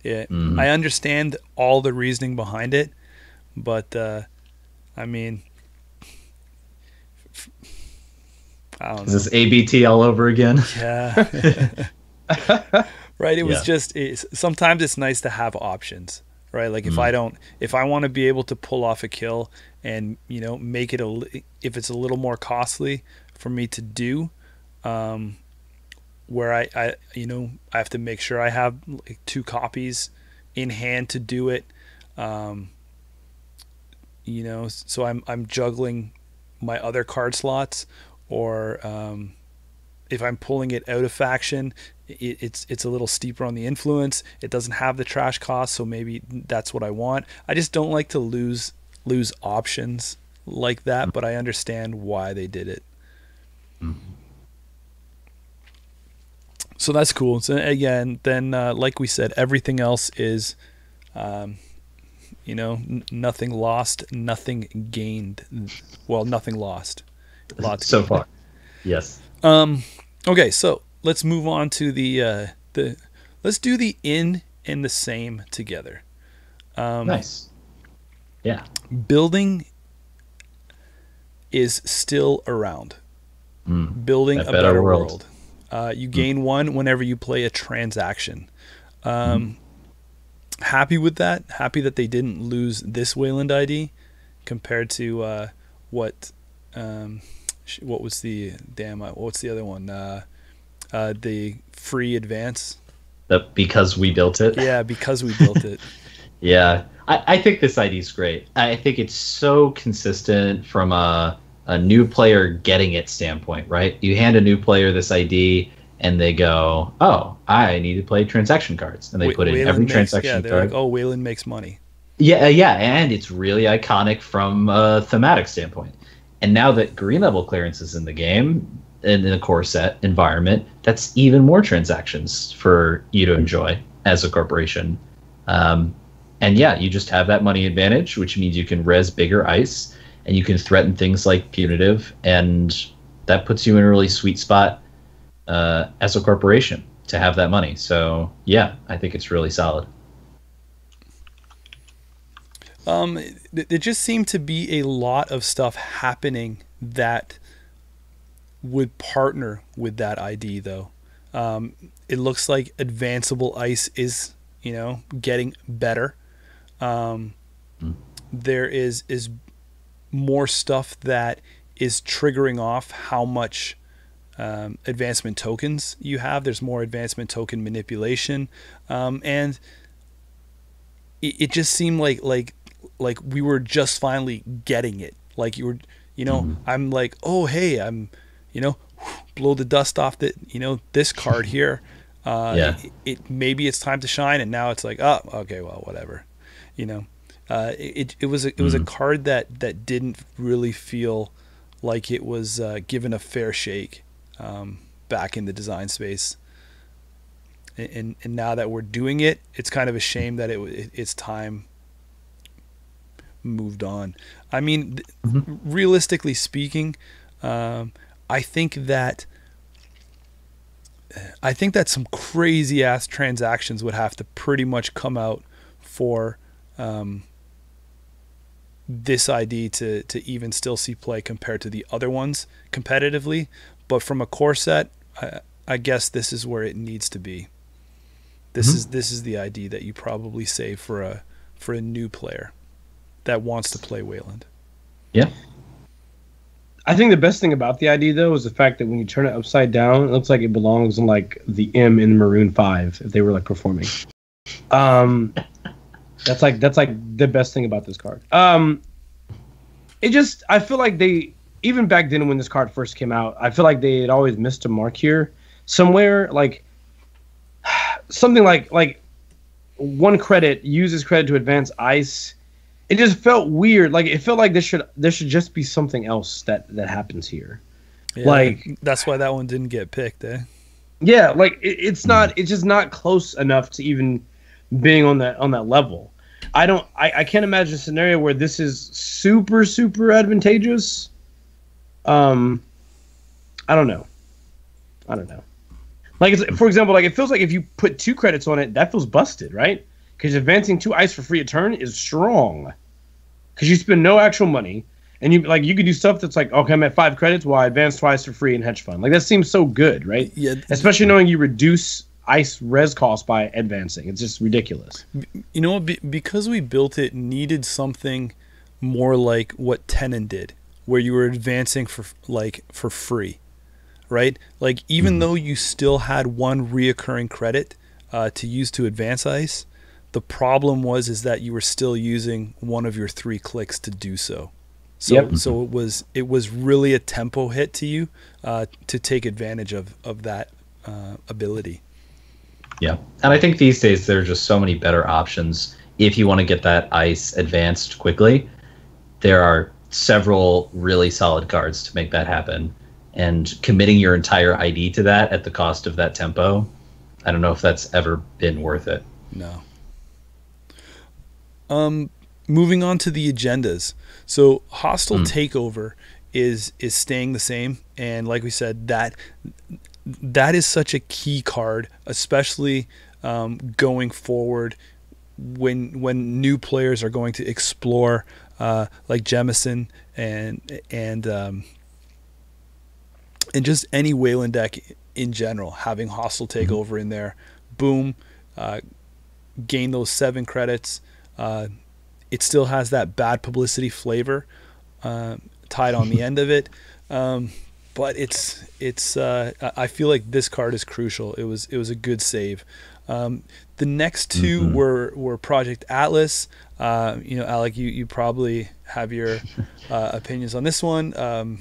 Yeah, I understand all the reasoning behind it, but I mean, I don't know. Is this ABT all over again? Yeah. Right. It was just, sometimes it's nice to have options, right? Like if I want to be able to pull off a kill and, make it if it's a little more costly for me to do, where I have to make sure I have like 2 copies in hand to do it. So I'm juggling my other card slots, or if I'm pulling it out of faction, it's a little steeper on the influence. It doesn't have the trash cost, so maybe that's what I want. I just don't like to lose options like that, but I understand why they did it. So that's cool. So again, then like we said, everything else is, nothing lost, nothing gained. Well, nothing lost. Lots so far. Yes. Okay, so let's move on to the let's do the in and the same together. Nice. Yeah. Building is still around. Building a better world. You gain 1 whenever you play a transaction. Happy with that. Happy that they didn't lose this Weyland ID compared to what was the what's the other one? The free advance. Because we built it. Yeah, because we built it. Yeah, I think this ID is great. I think it's so consistent from a new player getting it standpoint, right? You hand a new player this ID and they go, oh, I need to play transaction cards. And they put in every transaction they're card. like, oh, Weyland makes money. Yeah, and it's really iconic from a thematic standpoint. And now that green level clearance is in the game, in the core set environment, that's even more transactions for you to enjoy as a corporation. And yeah, you just have that money advantage, which means you can res bigger ice, and you can threaten things like punitive, and that puts you in a really sweet spot as a corporation to have that money. So yeah, I think it's really solid. There just seemed to be a lot of stuff happening that would partner with that ID, though. It looks like advanceable ice is, getting better. There is more stuff that is triggering off how much advancement tokens you have. There's more advancement token manipulation, and it just seemed like we were just finally getting it. Like you were, I'm like, oh hey, I'm, blow the dust off this card here. It maybe it's time to shine, and now it's like, oh, okay, well, whatever. It was a card that didn't really feel like it was given a fair shake back in the design space. And now that we're doing it, it's kind of a shame that its time moved on. I mean, realistically speaking, I think that some crazy ass transactions would have to pretty much come out for this ID to even still see play compared to the other ones competitively. But from a core set, I guess this is where it needs to be. This is the ID that you probably save for a new player that wants to play Weyland. Yeah. I think the best thing about the ID though is the fact that when you turn it upside down, it looks like it belongs in like the M in Maroon 5 if they were like performing. That's like the best thing about this card. I feel like they, even back then when this card first came out, I feel like they had always missed a mark here somewhere. Like something like one credit uses credit to advance ice. It just felt weird. Like it felt like there should just be something else that happens here. Yeah, like that's why that one didn't get picked, eh? Yeah, like it's just not close enough to even being on that level. I can't imagine a scenario where this is super advantageous. I don't know. Like for example, like it feels like if you put 2 credits on it, that feels busted, right? Because advancing 2 ice for free a turn is strong. Because you spend no actual money, and you could do stuff that's like, okay, I'm at 5 credits, well, I advance twice for free in hedge fund. Like that seems so good, right? Yeah. Especially knowing you reduce ice res cost by advancing. It's just ridiculous. Because we built it, needed something more like what Tenon did, where you were advancing for free, right? Like even though you still had 1 reoccurring credit to use to advance ice, the problem is that you were still using 1 of your 3 clicks to do so. So it was really a tempo hit to you to take advantage of that ability. Yeah, and I think these days there are just so many better options if you want to get that ice advanced quickly. There are several really solid cards to make that happen, and committing your entire ID to that at the cost of that tempo, I don't know if that's ever been worth it. No. Moving on to the agendas. So hostile takeover is staying the same, and like we said, that is such a key card, especially going forward when new players are going to explore like Jemison and just any Weyland deck in general. Having hostile takeover in there, boom, gain those 7 credits. It still has that bad publicity flavor tied on the end of it, but it's I feel like this card is crucial. It was a good save. The next 2 were Project Atlas. Alec, you probably have your opinions on this one.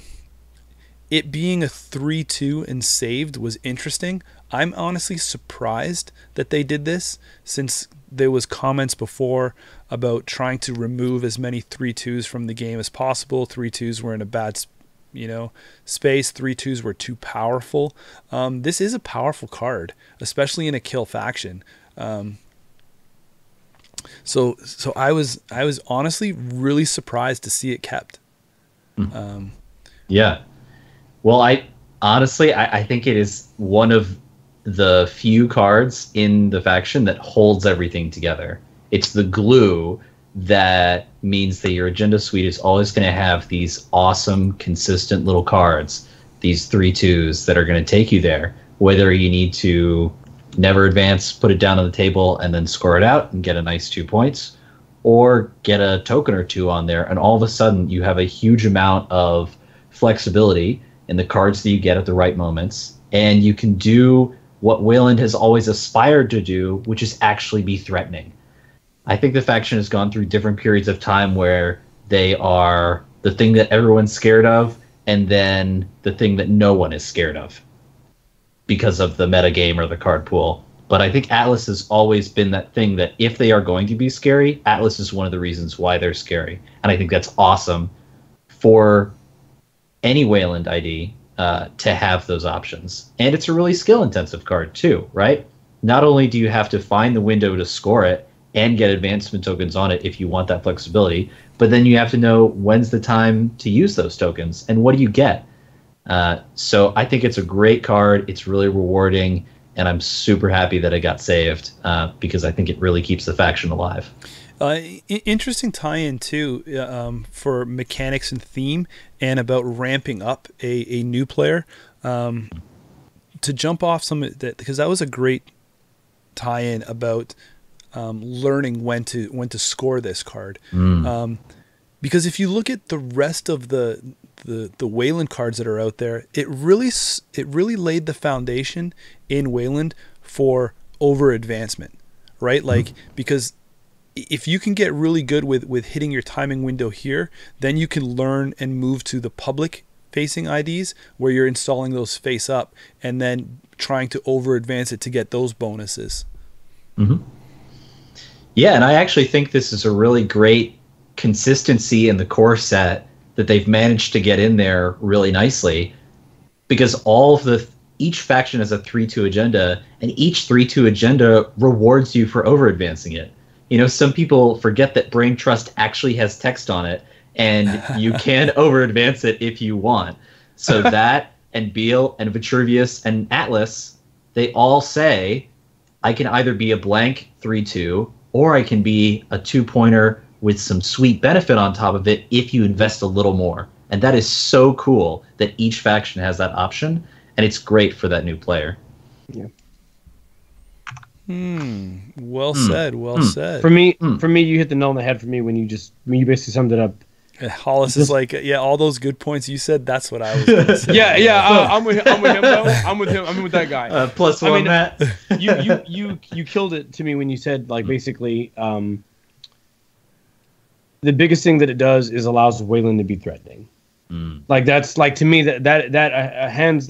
It being a 3/2 and saved was interesting. I'm honestly surprised that they did this, since there was comments before about trying to remove as many 3/2s from the game as possible. 3/2s were in a bad space. 3/2s were too powerful. This is a powerful card, especially in a kill faction. So I was honestly really surprised to see it kept. Yeah. Well, Honestly, I think it is one of the few cards in the faction that holds everything together. It's the glue that means that your agenda suite is always going to have these awesome, consistent little cards, these 3/2s that are going to take you there, whether you need to never advance, put it down on the table, and then score it out and get a nice 2 points, or get a token or two on there, and all of a sudden you have a huge amount of flexibility in the cards that you get at the right moments, and you can do what Weyland has always aspired to do, which is actually be threatening. I think the faction has gone through different periods of time where they are the thing that everyone's scared of, and then the thing that no one is scared of because of the metagame or the card pool. But I think Atlas has always been that thing that if they are going to be scary, Atlas is one of the reasons why they're scary. And I think that's awesome for any Weyland ID to have those options. And it's a really skill-intensive card too, right? Not only do you have to find the window to score it and get advancement tokens on it if you want that flexibility, but then you have to know when's the time to use those tokens and what do you get. So I think it's a great card. It's really rewarding, and I'm super happy that it got saved because I think it really keeps the faction alive. Interesting tie-in too for mechanics and theme, and about ramping up a new player to jump off some of that, because that was a great tie-in about learning when to score this card. Because if you look at the rest of the Weyland cards that are out there, it really laid the foundation in Weyland for over advancement, right? Like, because if you can get really good with hitting your timing window here, then you can learn and move to the public facing IDs where you're installing those face up and then trying to over advance it to get those bonuses. Yeah, and I actually think this is a really great consistency in the core set that they've managed to get in there really nicely, because each faction has a 3/2 agenda, and each 3/2 agenda rewards you for over advancing it. You know, some people forget that Brain Trust actually has text on it, and you can over advance it if you want. So that and Beal and Vitruvius and Atlas, they all say, I can either be a blank 3/2 or I can be a 2-pointer with some sweet benefit on top of it if you invest a little more. And that is so cool that each faction has that option, and it's great for that new player. Yeah. Well said. Well said. For me, you hit the nail on the head for me when you basically summed it up. Hollis is like, yeah, all those good points you said, that's what I was going to say. Yeah. I'm with him though. I'm with him. I'm with that guy. +1, Matt. You killed it to me when you said, like, basically, the biggest thing that it does is allows Weyland to be threatening. Like, that's, like, to me, that hands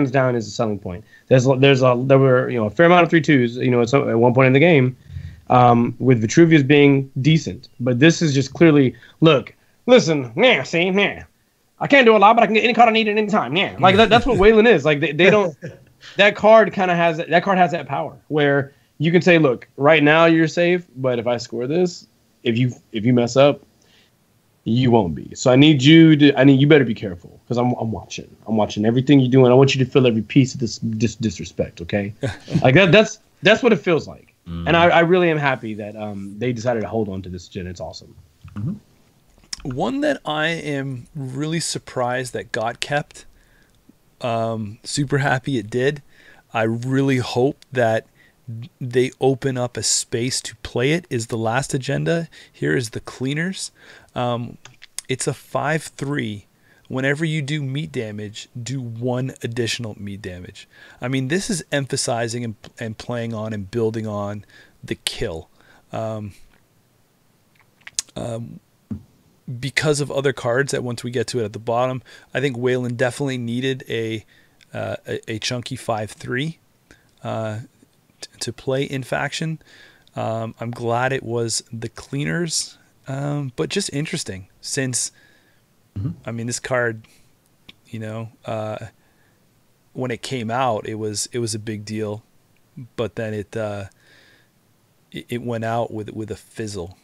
down is a selling point. There were a fair amount of 3/2s, at one point in the game, with Vitruvius being decent, but this is just clearly, listen, I can't do a lot, but I can get any card I need at any time. Yeah, like that's what Weyland is. Like they don't. That card kind of has that power where you can say, look, right now you're safe, but if I score this, if you mess up, you won't be. So you better be careful, because I'm watching. I'm watching everything you do, and I want you to feel every piece of this disrespect. Okay, like that's what it feels like. And I really am happy that they decided to hold on to this gen. It's awesome. One that I am really surprised that got kept, super happy it did. I really hope that they open up a space to play it, is the last agenda. Here is the Cleaners. It's a 5/3. Whenever you do meat damage, do 1 additional meat damage. I mean, this is emphasizing and playing on and building on the kill. Because of other cards that once we get to it at the bottom, I think Weyland definitely needed a chunky 5/3 to play in faction. I'm glad it was the Cleaners, but just interesting since, I mean, this card, when it came out, it was a big deal, but then it went out with a fizzle.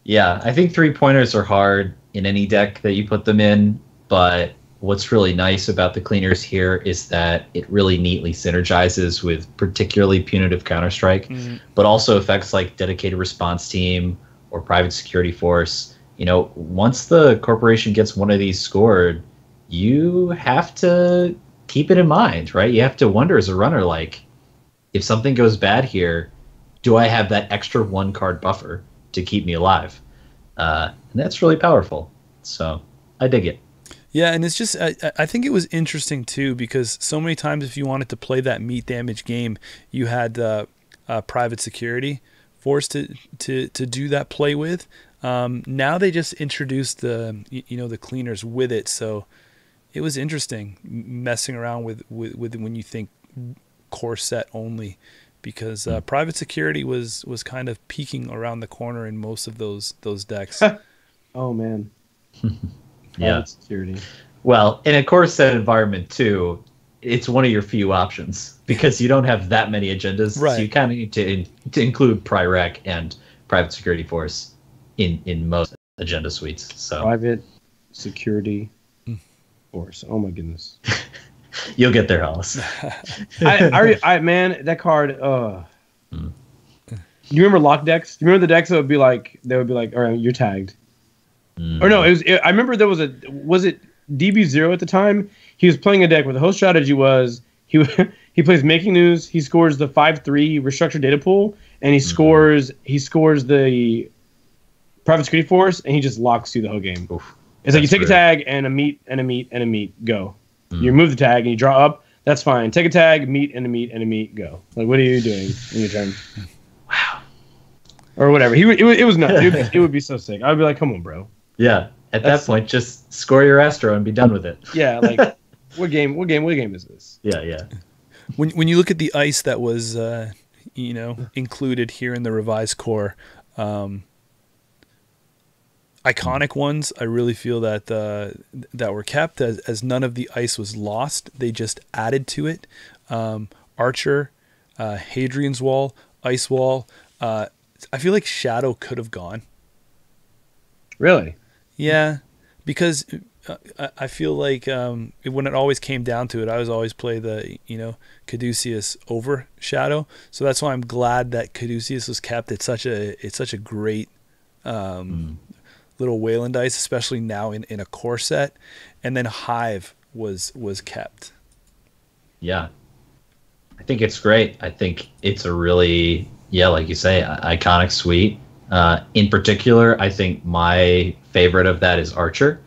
Yeah, I think 3-pointers are hard in any deck that you put them in, but what's really nice about the cleaners here is that it really neatly synergizes with particularly punitive Counter-Strike, but also effects like dedicated response team or private security force. You know, once the corporation gets one of these scored, you have to keep it in mind, right? You have to wonder as a runner, like, if something goes bad here, do I have that extra 1 card buffer to keep me alive? And that's really powerful. So I dig it. Yeah, and it's just I think it was interesting too, because so many times if you wanted to play that meat damage game, you had private security force to do that play with. Now they just introduced the cleaners with it, so it was interesting messing around with when you think core set only, because private security was kind of peeking around the corner in most of those decks. Oh man. Yeah. Security. Well, in a core set environment too, it's one of your few options because you don't have that many agendas. Right. So you kind of need to include Pri-Rec and private security force in most agenda suites. So private security force. Oh my goodness. You'll get there, Hollis. I man, that card. You remember lock decks? Do you remember the decks that would be like, all right, you're tagged. Or no, I remember there was it DB0 at the time? He was playing a deck where the whole strategy was he plays Making News, he scores the 5/3 restructured data pool, and he scores the private security force, and he just locks you the whole game. Oof, it's like you take a tag and a meat and a meat and a meat, go. You remove the tag and you draw up, that's fine. Take a tag, meat and a meat and a meat, go. Like, what are you doing in your turn? Wow. Or whatever. It was nuts. It would be so sick. I'd be like, come on, bro. Yeah. At that point, just score your Astro and be done with it. Yeah, like what game is this? Yeah. When you look at the ice that was included here in the revised core, iconic ones, I really feel that that were kept, as none of the ice was lost. They just added to it. Archer, Hadrian's Wall, Ice Wall. I feel like Shadow could have gone. Really? Yeah, because I feel like when it always came down to it, I was always play the Caduceus over Shadow. So that's why I'm glad that Caduceus was kept. It's such a great little Weyland dice, especially now in a core set. And then Hive was kept. Yeah, I think it's great. I think it's a really, like you say, iconic suite. In particular, I think my favorite of that is Archer.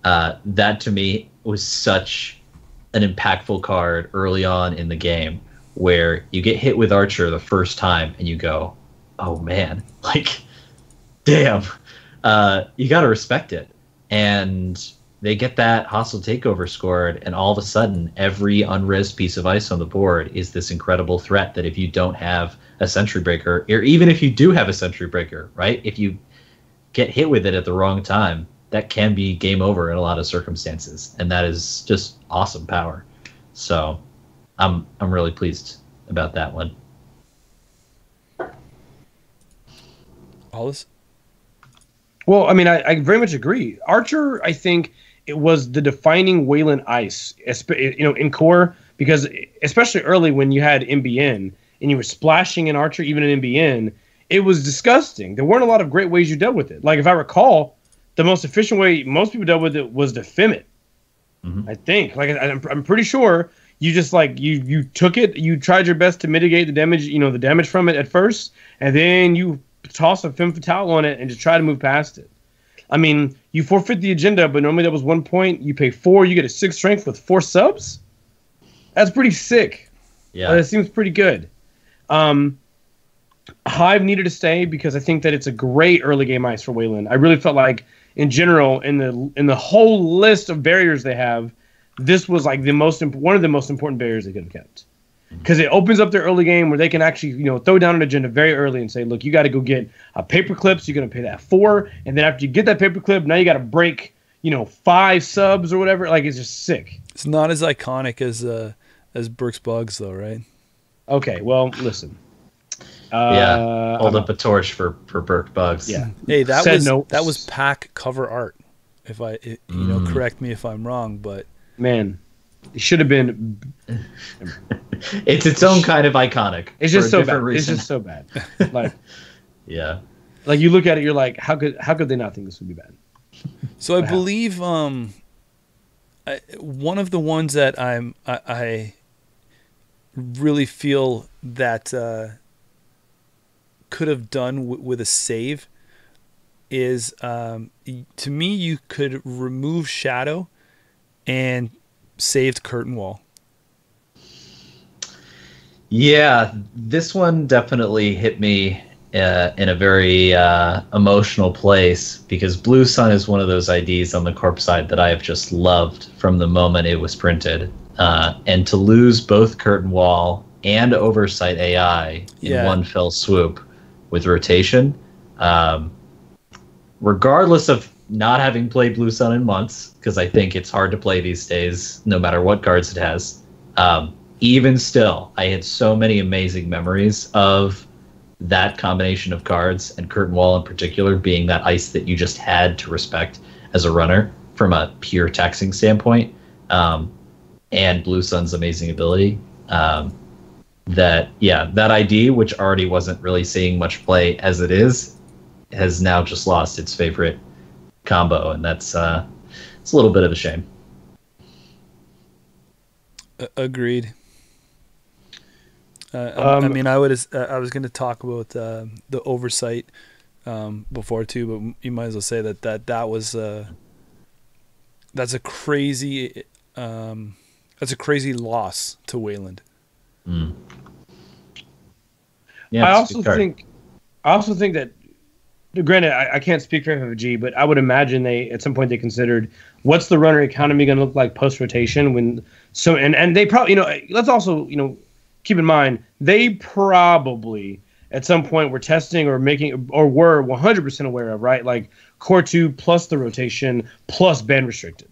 That to me was such an impactful card early on in the game, where you get hit with Archer the first time and you go, oh man, like, damn, you got to respect it. And they get that hostile takeover scored, and all of a sudden every unrezzed piece of ice on the board is this incredible threat that if you don't have a Sentry Breaker, or even if you do have a Sentry Breaker, right, if you get hit with it at the wrong time, that can be game over in a lot of circumstances, and that is just awesome power. So I'm really pleased about that one. Hollis? Well, I mean, I very much agree. Archer, I think it was the defining Weyland ice, in core, because especially early when you had MBN and you were splashing in Archer, even in MBN, it was disgusting. There weren't a lot of great ways you dealt with it. Like, if I recall, the most efficient way most people dealt with it was to FIM it. I think. Like, I'm pretty sure you just, like, you took it, you tried your best to mitigate the damage from it at first, and then you toss a femme fatale on it and just try to move past it. I mean, you forfeit the agenda, but normally that was 1 point. You pay 4, you get a 6 strength with 4 subs. That's pretty sick. Yeah, that seems pretty good. Hive needed to stay because I think that it's a great early game ice for Weyland. I really felt like, in general, in the whole list of barriers they have, this was like one of the most important barriers they could have kept. Because it opens up their early game where they can actually, throw down an agenda very early and say, look, you got to go get a paperclip, so you're going to pay that 4, and then after you get that paperclip, now you got to break, 5 subs or whatever. Like, it's just sick. It's not as iconic as Burke's Bugs, though, right? Okay, well, listen. Hold up a torch for Burke Bugs. Yeah. Hey, that was pack cover art. If correct me if I'm wrong, but Man, it should have been. It's its own kind of iconic. It's just so bad. Reason. It's just so bad. Like, yeah. Like you look at it, you're like, how could they not think this would be bad? So I believe one of the ones that I really feel that could have done with a save is to me you could remove shadow and saved curtain wall. Yeah, this one definitely hit me in a very emotional place, because Blue Sun is one of those IDs on the corp side that I have just loved from the moment it was printed. And to lose both curtain wall and oversight AI in one fell swoop with rotation, regardless of not having played Blue Sun in months, because I think it's hard to play these days no matter what cards it has, even still, I had so many amazing memories of that combination of cards, and curtain wall in particular being that ice that you just had to respect as a runner from a pure taxing standpoint, and Blue Sun's amazing ability. That ID, which already wasn't really seeing much play as it is, has now just lost its favorite combo, and that's it's a little bit of a shame. Agreed. I mean, I was going to talk about the oversight before too, but you might as well say that was that's a crazy loss to Weyland. Mm. Yeah, I also think that, granted, I can't speak for FFG, but I would imagine they at some point they considered what's the runner economy going to look like post rotation when and they probably, let's also keep in mind, they probably at some point were testing or making or were 100% aware of, right? Like Core 2 plus the rotation plus band restricted.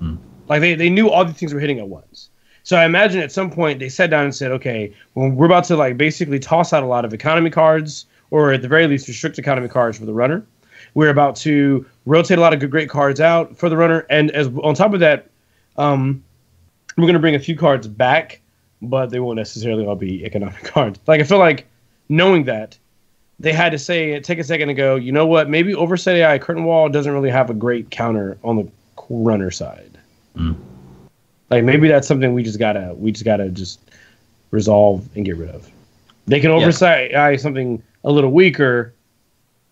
Mm. Like they knew all the things were hitting at once. So I imagine at some point they sat down and said, okay, well, we're about to like basically toss out a lot of economy cards, or at the very least restrict economy cards for the runner. We're about to rotate a lot of great cards out for the runner. And as on top of that, we're going to bring a few cards back, but they won't necessarily all be economic cards. Like, I feel like knowing that, they had to take a second and go, you know what, maybe Oversight AI Curtain Wall doesn't really have a great counter on the runner side. Mm. Like, maybe that's something we just gotta resolve and get rid of. They can Oversight AI something a little weaker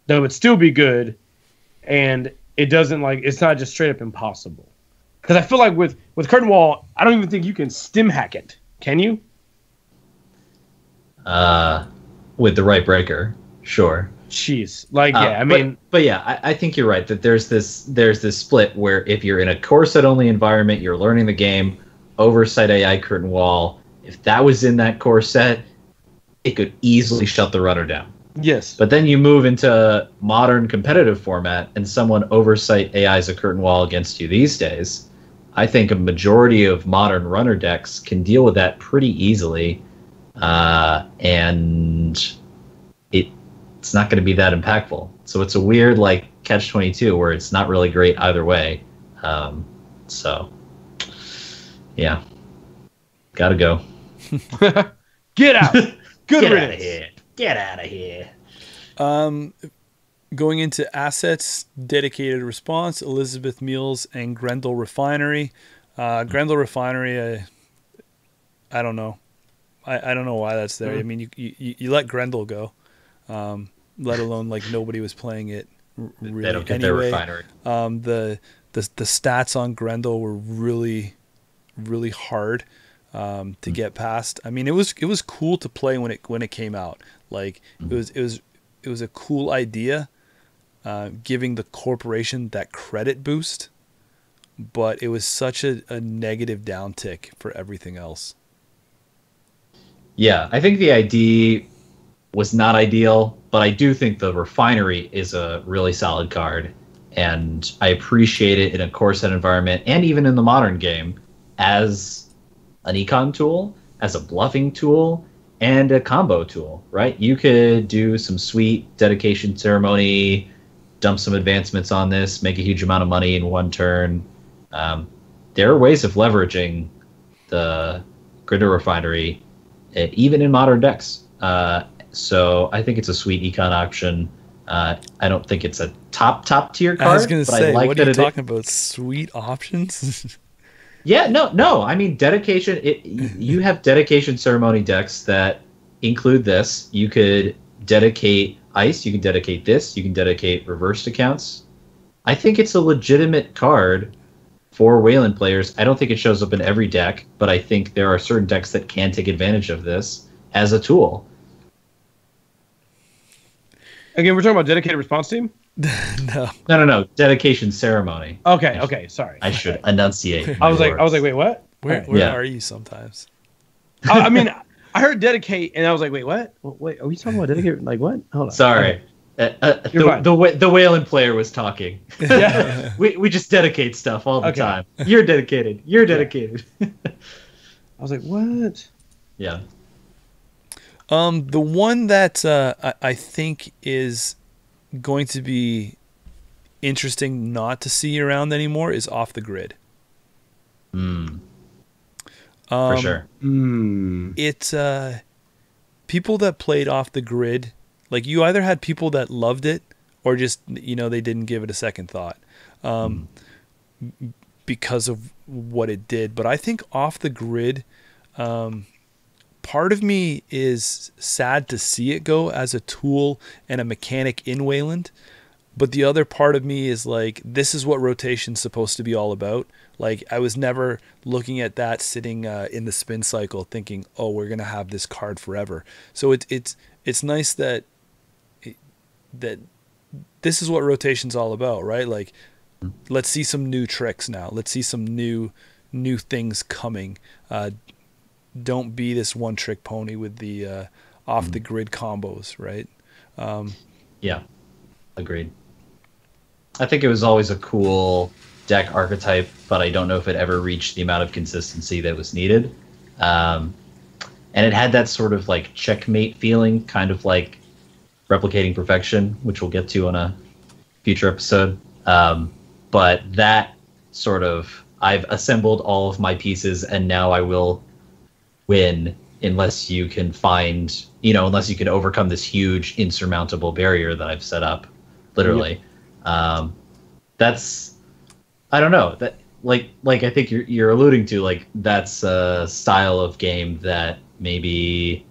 that would still be good, and it doesn't, like, it's not just straight up impossible. Because I feel like with Curtain Wall, I don't even think you can stim hack it. Can you? With the right breaker, sure. Jeez, like I mean, but yeah, I think you're right that there's this split where if you're in a core set only environment, you're learning the game, Oversight AI Curtain Wall, if that was in that core set, it could easily shut the runner down. Yes. But then you move into modern competitive format and someone Oversight AI's a curtain wall against you these days. I think a majority of modern runner decks can deal with that pretty easily, and it's not going to be that impactful. So it's a weird like catch-22 where it's not really great either way. So yeah, gotta go. Get out. Good Get riddance. out of here. Get out of here. Going into assets, dedicated response, Elizabeth Mules and Grendel Refinery. Grendel Refinery, I don't know. I don't know why that's there. I mean, you let Grendel go, let alone like nobody was playing it really. They don't get anyway. their refinery. The stats on Grendel were really, really hard to get past. I mean, it was cool to play when it came out. Like it was a cool idea. Giving the corporation that credit boost, but it was such a negative downtick for everything else. Yeah, I think the ID was not ideal, but I do think the Refinery is a really solid card, and I appreciate it in a core set environment and even in the modern game as an econ tool, as a bluffing tool, and a combo tool, right? You could do some sweet dedication ceremony, dump some advancements on this, make a huge amount of money in one turn. There there are ways of leveraging the Grinder Refinery, even in modern decks. So I think it's a sweet econ option. I don't think it's a top tier card. I was going to say, like what are you talking about? Sweet options? Yeah, no. I mean, dedication. You have dedication ceremony decks that include this. You could dedicate ice. You can dedicate this. You can dedicate reversed accounts. I think it's a legitimate card for Weyland players. I don't think it shows up in every deck, but I think there are certain decks that can take advantage of this as a tool. Again, we're talking about dedicated response team? No. Dedication ceremony. Okay, sorry. I should enunciate. I was like, wait, what? Where are you sometimes? I mean, I heard dedicate, and I was like, wait, what? Wait, are we talking about dedicate? Like what? Hold on. Sorry. The Weyland player was talking. Yeah. we just dedicate stuff all the time. You're dedicated. You're dedicated. I was like, what? Yeah. The one that I think is going to be interesting not to see around anymore is Off the Grid. For sure. It's people that played Off the Grid, like you either had people that loved it or just, they didn't give it a second thought because of what it did. But I think Off the Grid, part of me is sad to see it go as a tool and a mechanic in Weyland. But the other part of me is like, this is what rotation's supposed to be all about. Like, I was never looking at that sitting in the spin cycle thinking, oh, we're going to have this card forever. So it's nice that this is what rotation's all about, right? Like, let's see some new tricks now. Let's see some new things coming. Don't be this one trick pony with the off the grid combos, right? Yeah, agreed. I think it was always a cool deck archetype, but I don't know if it ever reached the amount of consistency that was needed. And it had that sort of like checkmate feeling, kind of like Replicating Perfection, which we'll get to on a future episode. But that sort of, I've assembled all of my pieces and now I will win unless you can find, unless you can overcome this huge insurmountable barrier that I've set up, literally. Yep. That's, I don't know, that like I think you're alluding to, like, that's a style of game that maybe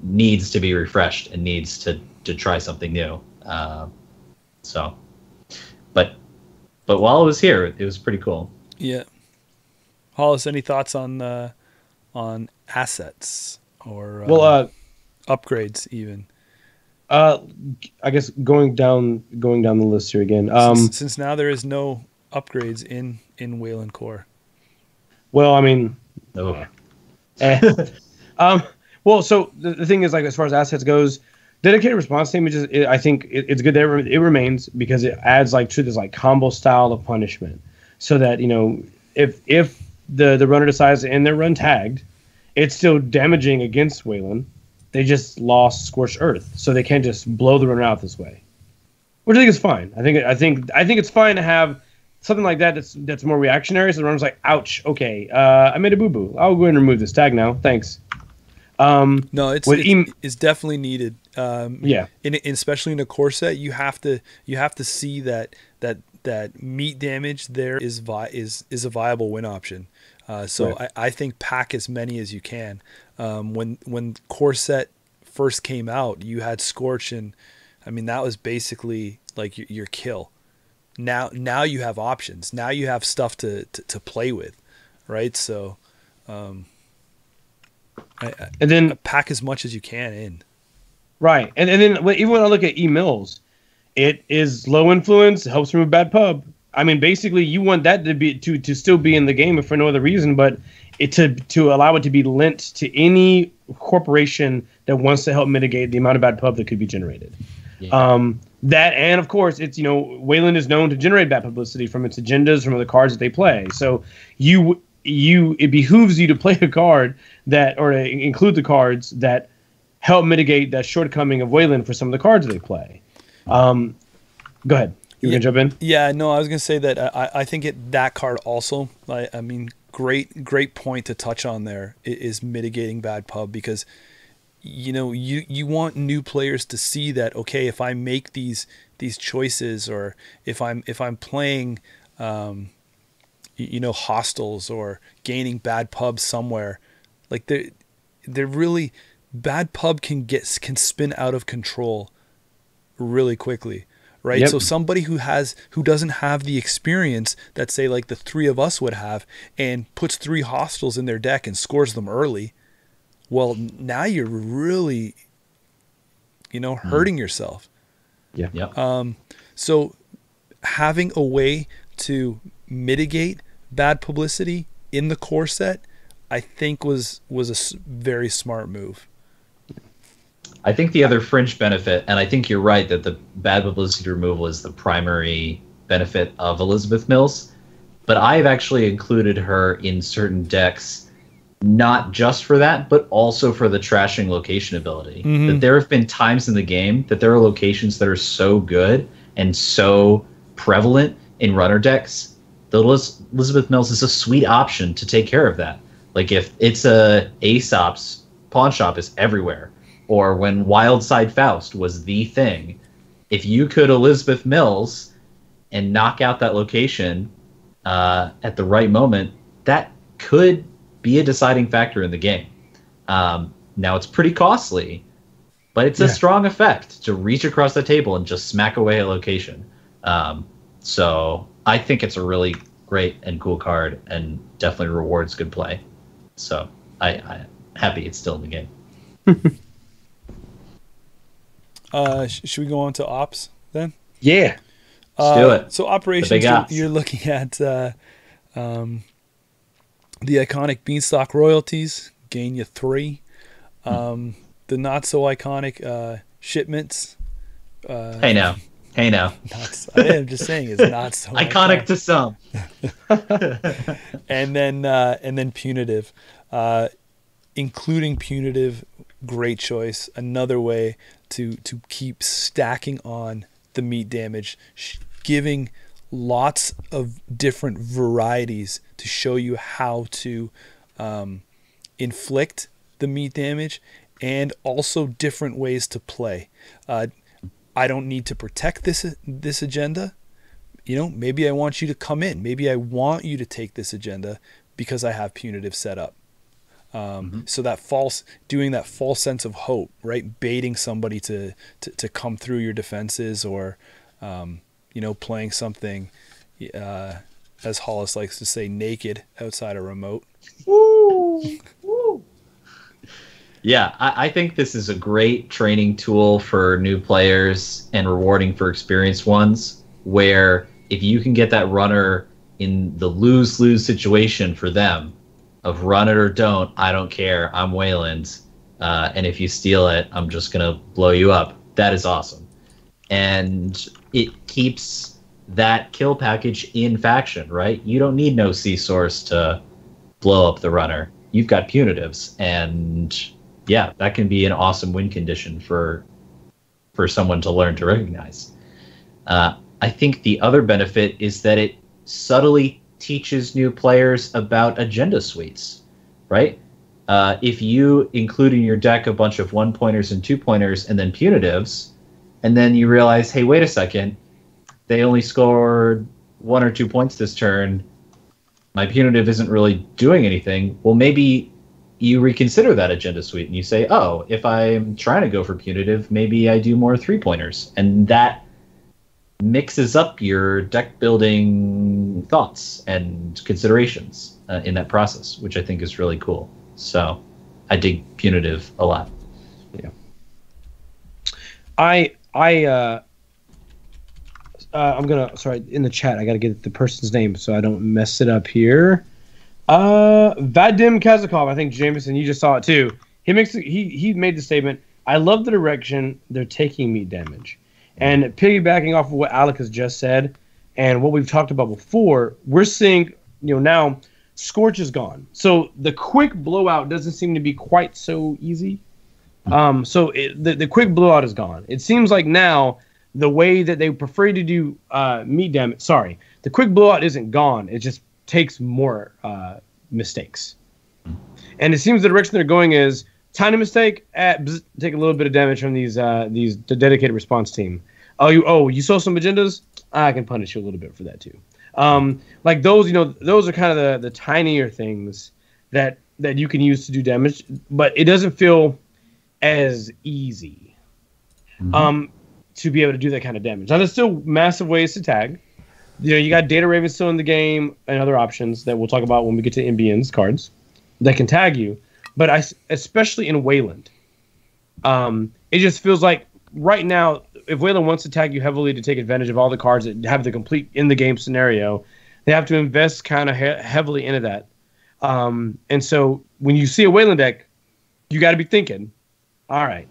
needs to be refreshed and needs to try something new. But while it was here, it was pretty cool. Yeah. Hollis, any thoughts on assets or upgrades even? I guess going down the list here again. Since now there is no upgrades in Weyland Core. Well, I mean, no. Well, so the thing is, like, as far as assets goes, dedicated response team is just, I think it's good that it remains because it adds like to this like combo style of punishment, so that if the runner decides to end their run tagged, it's still damaging against Weyland. They just lost Scorched Earth, so they can't just blow the runner out this way, which I think is fine. I think it's fine to have something like that that's more reactionary. So the runner's like, "Ouch, okay, I made a boo boo. I'll go ahead and remove this tag now. Thanks." No, it's definitely needed. Yeah, especially in a core set, you have to see that meat damage there is a viable win option. So right. I think pack as many as you can. When core set first came out, you had Scorch, and I mean that was basically like your kill. Now you have options. Now you have stuff to play with, right? So, and then pack as much as you can in. Right, and then even when I look at E-Mills, it is low influence. It helps remove bad pub. I mean, basically, you want that to be to still be in the game if for no other reason, but to allow it to be lent to any corporation that wants to help mitigate the amount of bad pub that could be generated. Yeah. That, and of course, it's Weyland is known to generate bad publicity from its agendas, from the cards that they play. So it behooves you to play a card or to include the cards that help mitigate that shortcoming of Weyland for some of the cards that they play. Go ahead. You can jump in. Yeah, no, I was gonna say that I think that card also. I mean, great point to touch on there is mitigating bad pub, because you want new players to see that, okay, if I make these choices, or if I'm playing hostels or gaining bad pub somewhere, like they're really bad pub can spin out of control really quickly, right? Yep. So somebody who doesn't have the experience that, say, like the three of us would have, and puts 3 hostels in their deck and scores them early, well, now you're really hurting yourself. Yeah. Yep. So having a way to mitigate bad publicity in the core set, I think was a very smart move. I think the other fringe benefit, and I think you're right that the bad publicity removal is the primary benefit of Elizabeth Mills, but I've actually included her in certain decks not just for that, but also for the trashing location ability. Mm-hmm. That there have been times in the game that there are locations that are so good and so prevalent in runner decks, the Elizabeth Mills is a sweet option to take care of that. Like if it's a Aesop's pawn shop is everywhere, or when Wildside Faust was the thing, if you could Elizabeth Mills and knock out that location at the right moment, that could be a deciding factor in the game. Now it's pretty costly, but it's a strong effect to reach across the table and just smack away a location. So I think it's a really great and cool card, and definitely rewards good play. So I'm happy it's still in the game. Should we go on to ops then? Yeah. Let's do it. So operations, you're looking at the iconic Beanstalk royalties, gain you 3. The not so iconic shipments. Hey now. I'm just saying it's not so iconic to some. and then punitive, including punitive, great choice. Another way to keep stacking on the meat damage, giving lots of different varieties to show you how to inflict the meat damage, and also different ways to play. I don't need to protect this agenda. Maybe I want you to come in. Maybe I want you to take this agenda because I have punitive set up. So doing that false sense of hope, right? Baiting somebody to come through your defenses, or playing something, as Hollis likes to say, naked outside a remote. Woo! Woo! Yeah, I think this is a great training tool for new players and rewarding for experienced ones, where if you can get that runner in the lose-lose situation for them, of run it or don't, I don't care, I'm Weyland, and if you steal it, I'm just going to blow you up. That is awesome. And it keeps that kill package in faction, right? You don't need no C-source to blow up the runner. You've got punitives, and yeah, that can be an awesome win condition for someone to learn to recognize. I think the other benefit is that it subtly teaches new players about agenda suites, right? If you include in your deck a bunch of 1-pointers and 2-pointers and then punitives, and then you realize, hey, wait a second, they only scored 1 or 2 points this turn, my punitive isn't really doing anything. Well, maybe you reconsider that agenda suite and you say, oh, if I'm trying to go for punitive, maybe I do more 3-pointers. And that mixes up your deck building thoughts and considerations in that process, which I think is really cool. So I dig punitive a lot. Yeah. I'm gonna, sorry, in the chat, I gotta get the person's name so I don't mess it up here. Vadim Kazakov, I think Jameson, you just saw it too. He made the statement, I love the direction they're taking meat damage. And piggybacking off of what Alec has just said and what we've talked about before, we're seeing, now Scorch is gone. So the quick blowout doesn't seem to be quite so easy. So the quick blowout is gone. It seems like now the way that they prefer to do meat damage. Sorry, the quick blowout isn't gone. It just takes more mistakes. And it seems the direction they're going is tiny mistake, take a little bit of damage from these the dedicated response team. You saw some agendas? I can punish you a little bit for that too. Like those, those are kind of the tinier things that you can use to do damage, but it doesn't feel as easy to be able to do that kind of damage. Now, there's still massive ways to tag. You got Data Raven still in the game and other options that we'll talk about when we get to NBN's cards that can tag you. But especially in Weyland, it just feels like right now, if Weyland wants to tag you heavily to take advantage of all the cards that have the complete in-the-game scenario, they have to invest kind of heavily into that. And so when you see a Weyland deck, you got to be thinking, all right,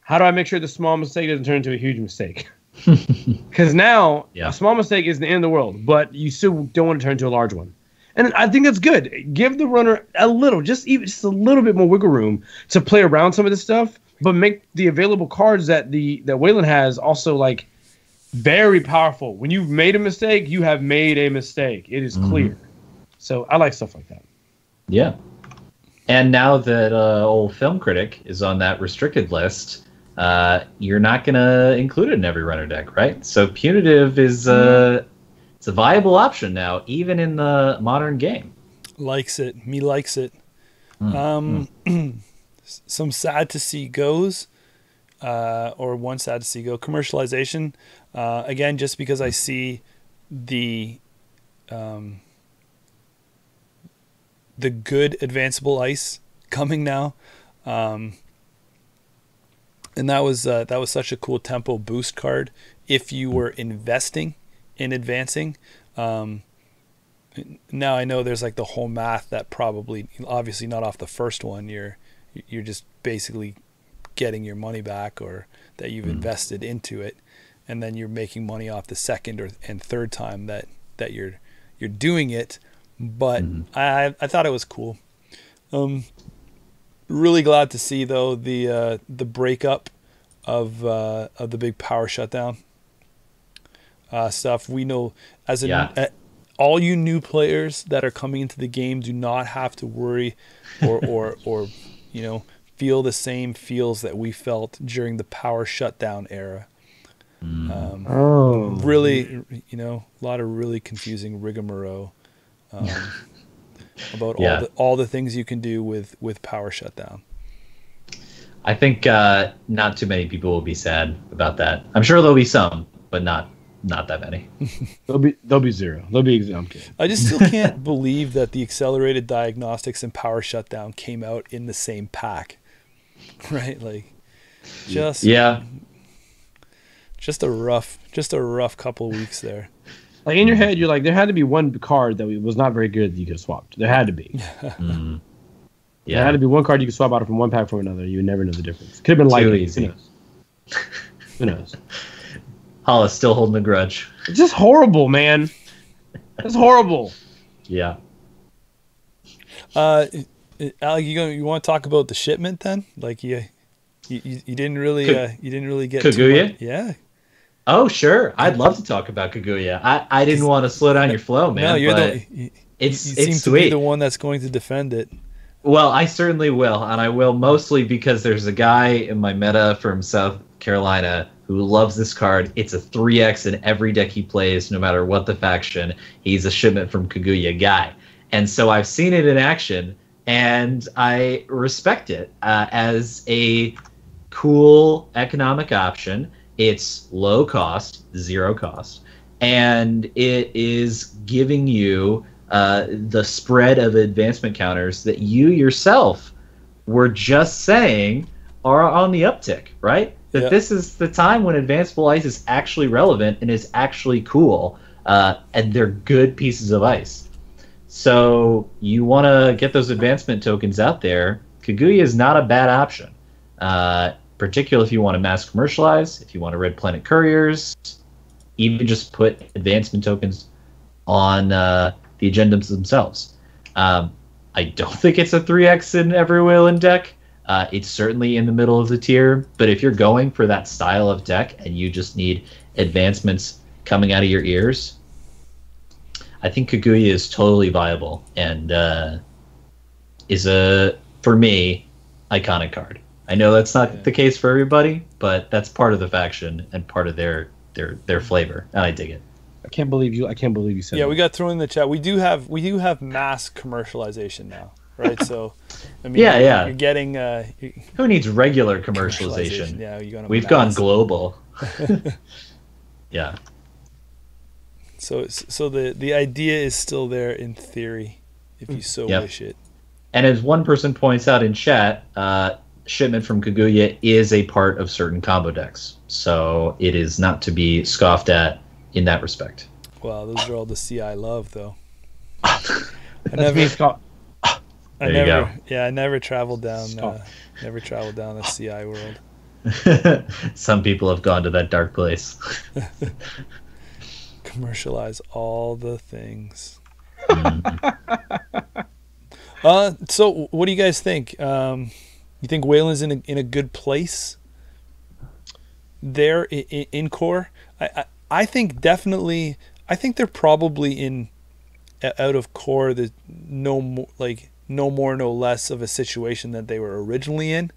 how do I make sure the small mistake doesn't turn into a huge mistake? Because now a small mistake is the end of the world, but you still don't want to turn into a large one. And I think that's good. Give the runner a little, just a little bit more wiggle room to play around some of this stuff, but make the available cards that Weyland has also like very powerful. When you've made a mistake, you have made a mistake. It is clear. So I like stuff like that. Yeah. And now that old Film Critic is on that restricted list, you're not going to include it in every runner deck, right? So Punitive is it's a viable option now, even in the modern game. Likes it. Me likes it. Some sad to see goes, or one sad to see go. Commercialization. Again, just because I see the good advanceable ice coming now. And that was such a cool tempo boost card if you were investing in advancing. Now I know there's like the whole math that probably, obviously not off the first one, you're just basically getting your money back, or that you've invested into it, and then you're making money off the second and third time that you're doing it. But I thought it was cool. Really glad to see though the breakup of the big power shutdown stuff. We know all you new players that are coming into the game do not have to worry or feel the same feels that we felt during the power shutdown era. Really, a lot of really confusing rigmarole about all the things you can do with power shutdown. I think not too many people will be sad about that. I'm sure there'll be some, but not that many. There'll be zero. There'll be example. I just still can't believe that the accelerated diagnostics and power shutdown came out in the same pack, right? Like, just a rough couple of weeks there. Like in your head, you're like, there had to be one card that was not very good that you could have swapped. There had to be. Yeah. There had to be one card you could swap out from one pack from another. You would never know the difference. Could have been lightning. Easy. Who knows? Hollis still holding a grudge. It's just horrible, man. It's horrible. Yeah. Alec, you want to talk about the shipment then? Like you didn't really get Kaguya? Yeah. Oh sure, I'd love to talk about Kaguya. I didn't want to slow down your flow, man. No, it's seem sweet. to be the one that's going to defend it. Well, I certainly will, and I will mostly because there's a guy in my meta from South Carolina who loves this card. It's a 3x in every deck he plays, no matter what the faction. He's a shipment from Kaguya guy. And so I've seen it in action, and I respect it as a cool economic option. It's low cost, 0 cost, and it is giving you the spread of advancement counters that you yourself were just saying are on the uptick, right? That this is the time when advanceable ice is actually relevant and is actually cool, and they're good pieces of ice. So you want to get those advancement tokens out there. Kaguya is not a bad option, particularly if you want to mass commercialize, if you want to Red Planet couriers, even just put advancement tokens on the agendas themselves. I don't think it's a 3x in every Weyland deck, It's certainly in the middle of the tier, but if you're going for that style of deck and you just need advancements coming out of your ears, I think Kaguya is totally viable and is for me, iconic card. I know that's not the case for everybody, but that's part of the faction and part of their flavor, and I dig it. I can't believe you said Yeah, that. we got thrown in the chat. We do have mass commercialization now, right? So, I mean, yeah. You're getting Who needs regular commercialization? Yeah, we've gone global. Yeah. So the idea is still there in theory, if you so wish it. And as one person points out in chat, shipment from Kaguya is a part of certain combo decks, so it is not to be scoffed at in that respect. Wow, those are all the CI love, though. That's me, Scott. There you go. Yeah, I never traveled down the CI world. Some people have gone to that dark place. Commercialize all the things. So what do you guys think? You think Weyland's in a good place there in core? I think definitely. I think they're probably out of core. The no more, no less of a situation that they were originally in.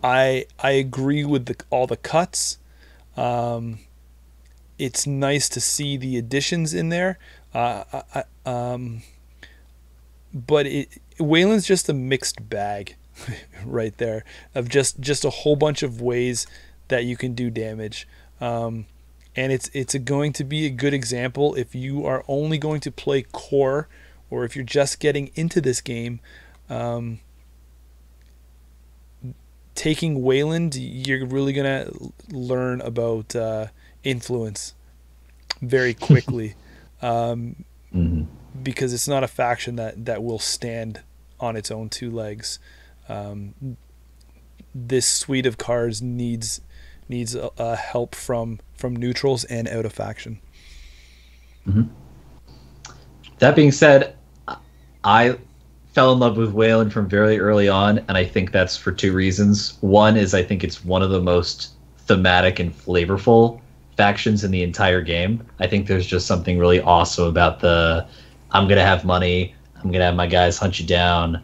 I agree with all the cuts. It's nice to see the additions in there. But Weyland's just a mixed bag right there of just a whole bunch of ways that you can do damage. And it's going to be a good example if you are only going to play core, or if you're just getting into this game. Taking Weyland, you're really going to learn about influence very quickly. Because it's not a faction that will stand on its own two legs. This suite of cards needs help from neutrals and out of faction. That being said, I fell in love with Weyland from very early on, and I think that's for two reasons. One is I think it's one of the most thematic and flavorful factions in the entire game. I think there's just something really awesome about I'm going to have money, I'm going to have my guys hunt you down,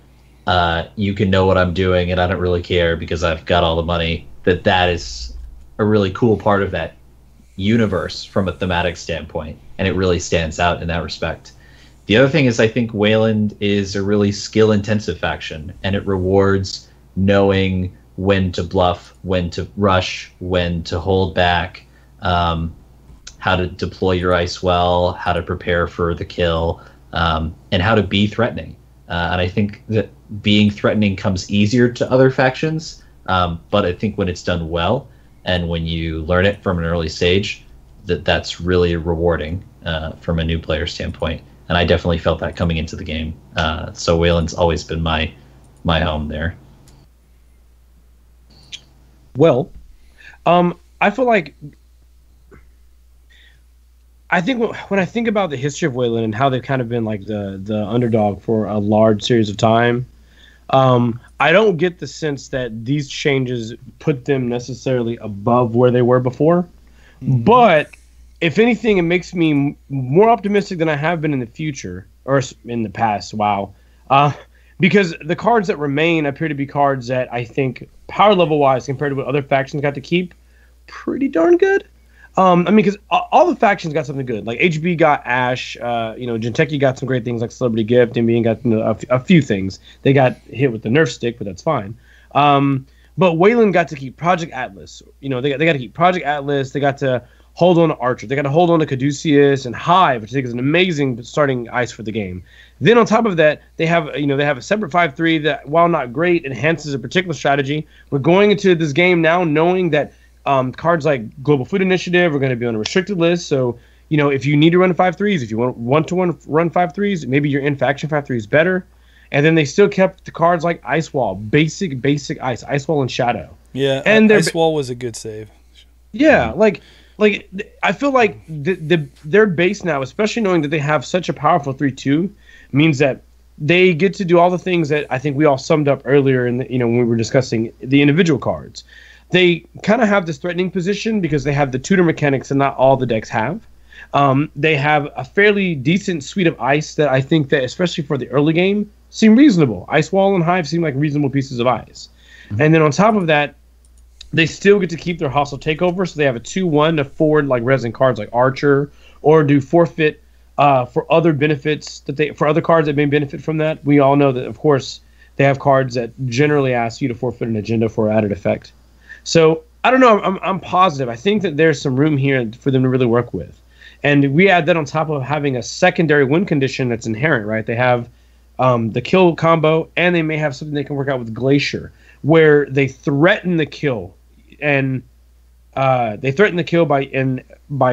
you can know what I'm doing, and I don't really care because I've got all the money. That is a really cool part of that universe from a thematic standpoint, and it really stands out in that respect. The other thing is I think Weyland is a really skill-intensive faction, and it rewards knowing when to bluff, when to rush, when to hold back, how to deploy your ice well, how to prepare for the kill, and how to be threatening. And I think that being threatening comes easier to other factions, but I think when it's done well and when you learn it from an early stage, that's really rewarding from a new player standpoint. And I definitely felt that coming into the game. So Weyland's always been my home there. Well, I feel like when I think about the history of Weyland and how they've kind of been like the underdog for a large series of time, I don't get the sense that these changes put them necessarily above where they were before. But if anything, it makes me more optimistic than I have been in the future, or in the past. Wow. Because the cards that remain appear to be cards that I think power level wise, compared to what other factions got to keep, pretty darn good. I mean, because all the factions got something good. Like HB got Ash, Jinteki got some great things like Celebrity Gift, and got a few things. They got hit with the Nerf stick, but that's fine. But Weyland got to keep Project Atlas. They got to keep Project Atlas. They got to hold on to Archer. They got to hold on to Caduceus and Hive, which I think is an amazing starting ice for the game. Then on top of that, they have a separate 5/3 that, while not great, enhances a particular strategy. We're going into this game now knowing that cards like Global Food Initiative are going to be on a restricted list. So, if you need to run 5/3s, if you want to run 5/3s, maybe your in-faction 5/3 is better. And then they still kept the cards like Ice Wall, basic Ice Wall and Shadow. Yeah, and Ice Wall was a good save. Yeah, like I feel like their base now, especially knowing that they have such a powerful 3/2, means that they get to do all the things that I think we all summed up earlier in the, when we were discussing the individual cards. They kind of have this threatening position because they have the tutor mechanics that not all the decks have. They have a fairly decent suite of ice that I think that, especially for the early game, seem reasonable. Ice Wall and Hive seem like reasonable pieces of ice. Mm-hmm. And then on top of that, they still get to keep their hostile takeover, so they have a 2/1 to forward like resin cards like Archer, or do forfeit for other benefits for other cards that may benefit from that. We all know that, of course, they have cards that generally ask you to forfeit an agenda for added effect. So I don't know. I'm positive. I think that there's some room here for them to really work with, and we add that on top of having a secondary win condition that's inherent. Right? They have the kill combo, and they may have something they can work out with Glacier, where they threaten the kill. And they threaten the kill by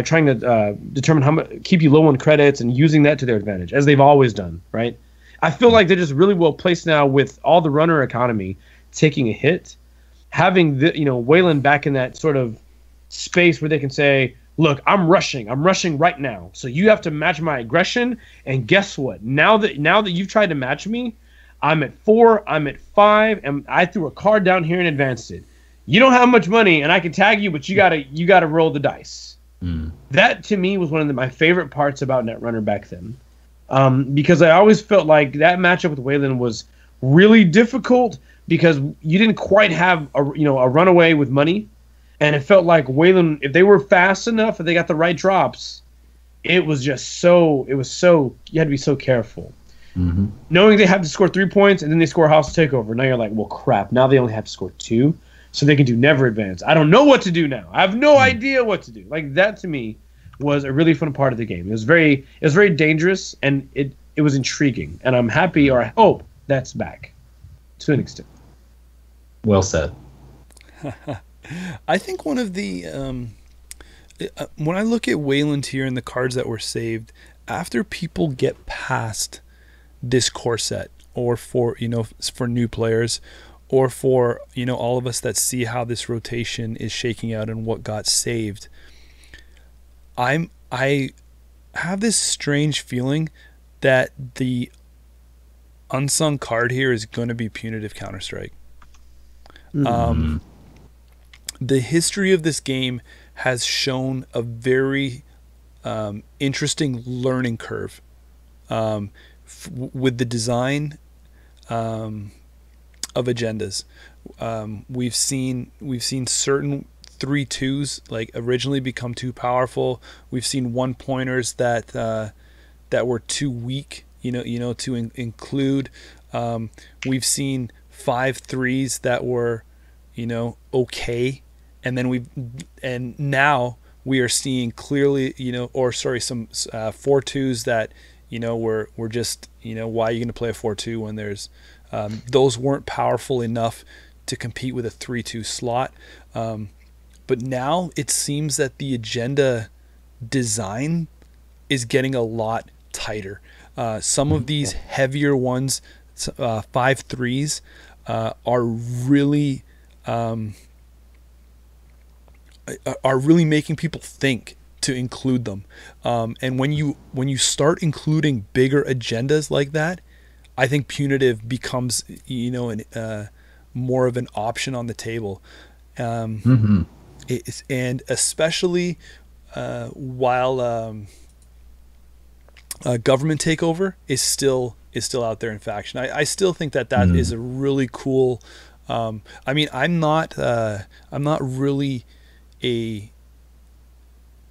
trying to determine how much keep you low on credits and using that to their advantage, as they've always done, right? I feel like they're just really well placed now with all the runner economy taking a hit, having Weyland back in that sort of space where they can say, "Look, I'm rushing right now, so you have to match my aggression." And guess what? Now that you've tried to match me, I'm at 4, I'm at 5, and I threw a card down here and advanced it. You don't have much money, and I can tag you, but you gotta roll the dice. Mm. That to me was one of my favorite parts about Netrunner back then, because I always felt like that matchup with Weyland was really difficult because you didn't quite have a runaway with money, and it felt like Weyland, if they were fast enough, if they got the right drops, it was you had to be so careful. Mm-hmm. Knowing they have to score 3 points and then they score hostile takeover, now you're like, well, crap. Now they only have to score 2. So they can do never advance. I don't know what to do now. I have no idea what to do. Like, that to me was a really fun part of the game. It was very dangerous, and it was intriguing. And I'm happy, or I hope, that's back to an extent. Well said. I think one of the when I look at Weyland here and the cards that were saved, after people get past this core set, or for new players, or for all of us that see how this rotation is shaking out and what got saved, I have this strange feeling that the unsung card here is going to be Punitive Counter-Strike. Mm-hmm. The history of this game has shown a very interesting learning curve with the design of agendas. We've seen certain 3/2s like originally become too powerful. We've seen 1-pointers that were too weak, to include. We've seen 5/3s that were, okay, and now we are seeing clearly, some 4/2s that were just, why are you going to play a 4/2 when there's those weren't powerful enough to compete with a 3/2 slot. But now it seems that the agenda design is getting a lot tighter. Some of these heavier ones, 5/3s, are really making people think to include them. And when you start including bigger agendas like that, I think Punitive becomes, more of an option on the table. And especially while government takeover is still out there in faction. I still think that is a really cool. I'm not really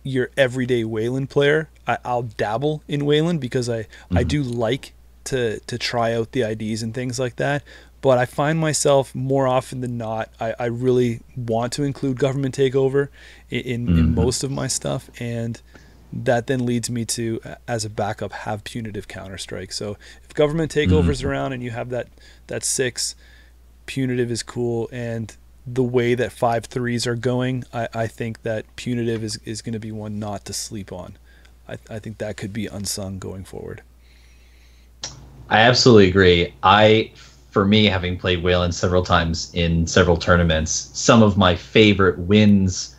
your everyday Weyland player. I'll dabble in Weyland because I do like to try out the IDs and things like that, but I find myself more often than not, I really want to include government takeover in most of my stuff, and that then leads me to, as a backup, have Punitive Counter-Strike. So if government takeover's around and you have that 6, Punitive is cool, and the way that 5/3s are going, I think that Punitive is going to be one not to sleep on. I think that could be unsung going forward. I absolutely agree. For me, having played Weyland several times in several tournaments, some of my favorite wins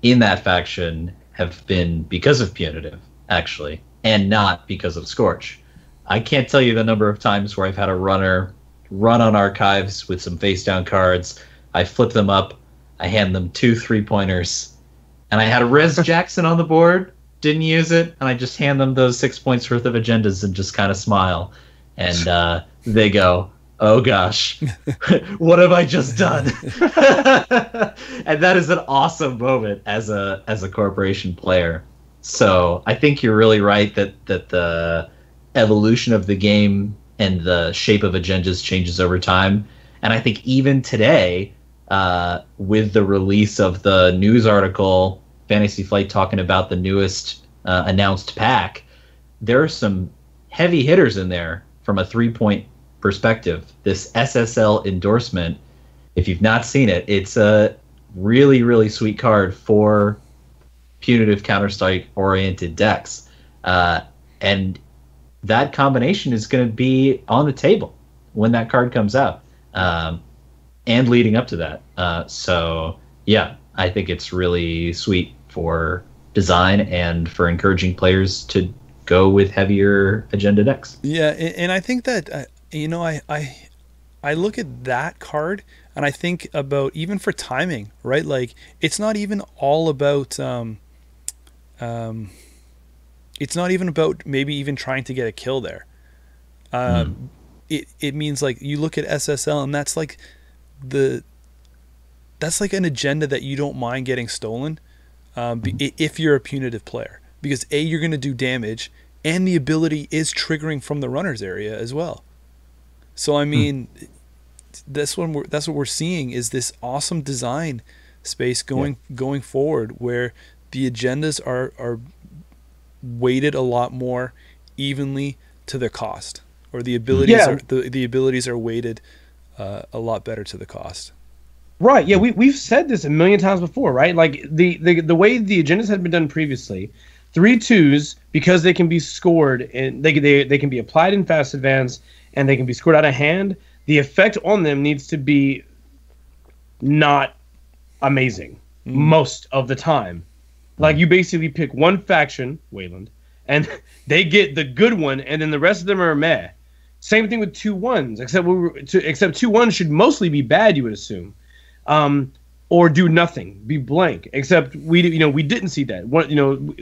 in that faction have been because of Punitive, actually, and not because of Scorch. I can't tell you the number of times where I've had a runner run on archives with some face down cards. I flip them up, I hand them 2 3-pointers, and I had a Rez Jackson on the board, didn't use it, and I just hand them those 6 points worth of agendas and just kind of smile. And they go, oh gosh, what have I just done? And that is an awesome moment as a corporation player. So I think you're really right that the evolution of the game and the shape of agendas changes over time. And I think even today, with the release of the news article, Fantasy Flight talking about the newest announced pack, there are some heavy hitters in there from a 3-point perspective. This SSL endorsement, if you've not seen it, it's a really, really sweet card for punitive counterstrike-oriented decks. And that combination is going to be on the table when that card comes out, and leading up to that. So, yeah, I think it's really sweet for design and for encouraging players to go with heavier agenda decks. Yeah, and I think that, I look at that card and I think about even for timing, right? Like, it's not even all about... it's not even about maybe even trying to get a kill there. It means, like, you look at SSL and that's like an agenda that you don't mind getting stolen if you're a punitive player, because you're going to do damage and the ability is triggering from the runner's area as well. So I mean, that's what we're seeing is this awesome design space going forward, where the agendas are weighted a lot more evenly to their cost, or the abilities the abilities are weighted a lot better to the cost. Right. Yeah, we've said this a million times before, right? Like the way the agendas had been done previously, 3/2s, because they can be scored and they can be applied in fast advance and they can be scored out of hand. The effect on them needs to be not amazing most of the time. Like, you basically pick one faction, Weyland, and they get the good one, and then the rest of them are meh. Same thing with 2/1s, except 2/1s should mostly be bad, you would assume, or do nothing, be blank. Except we didn't see that.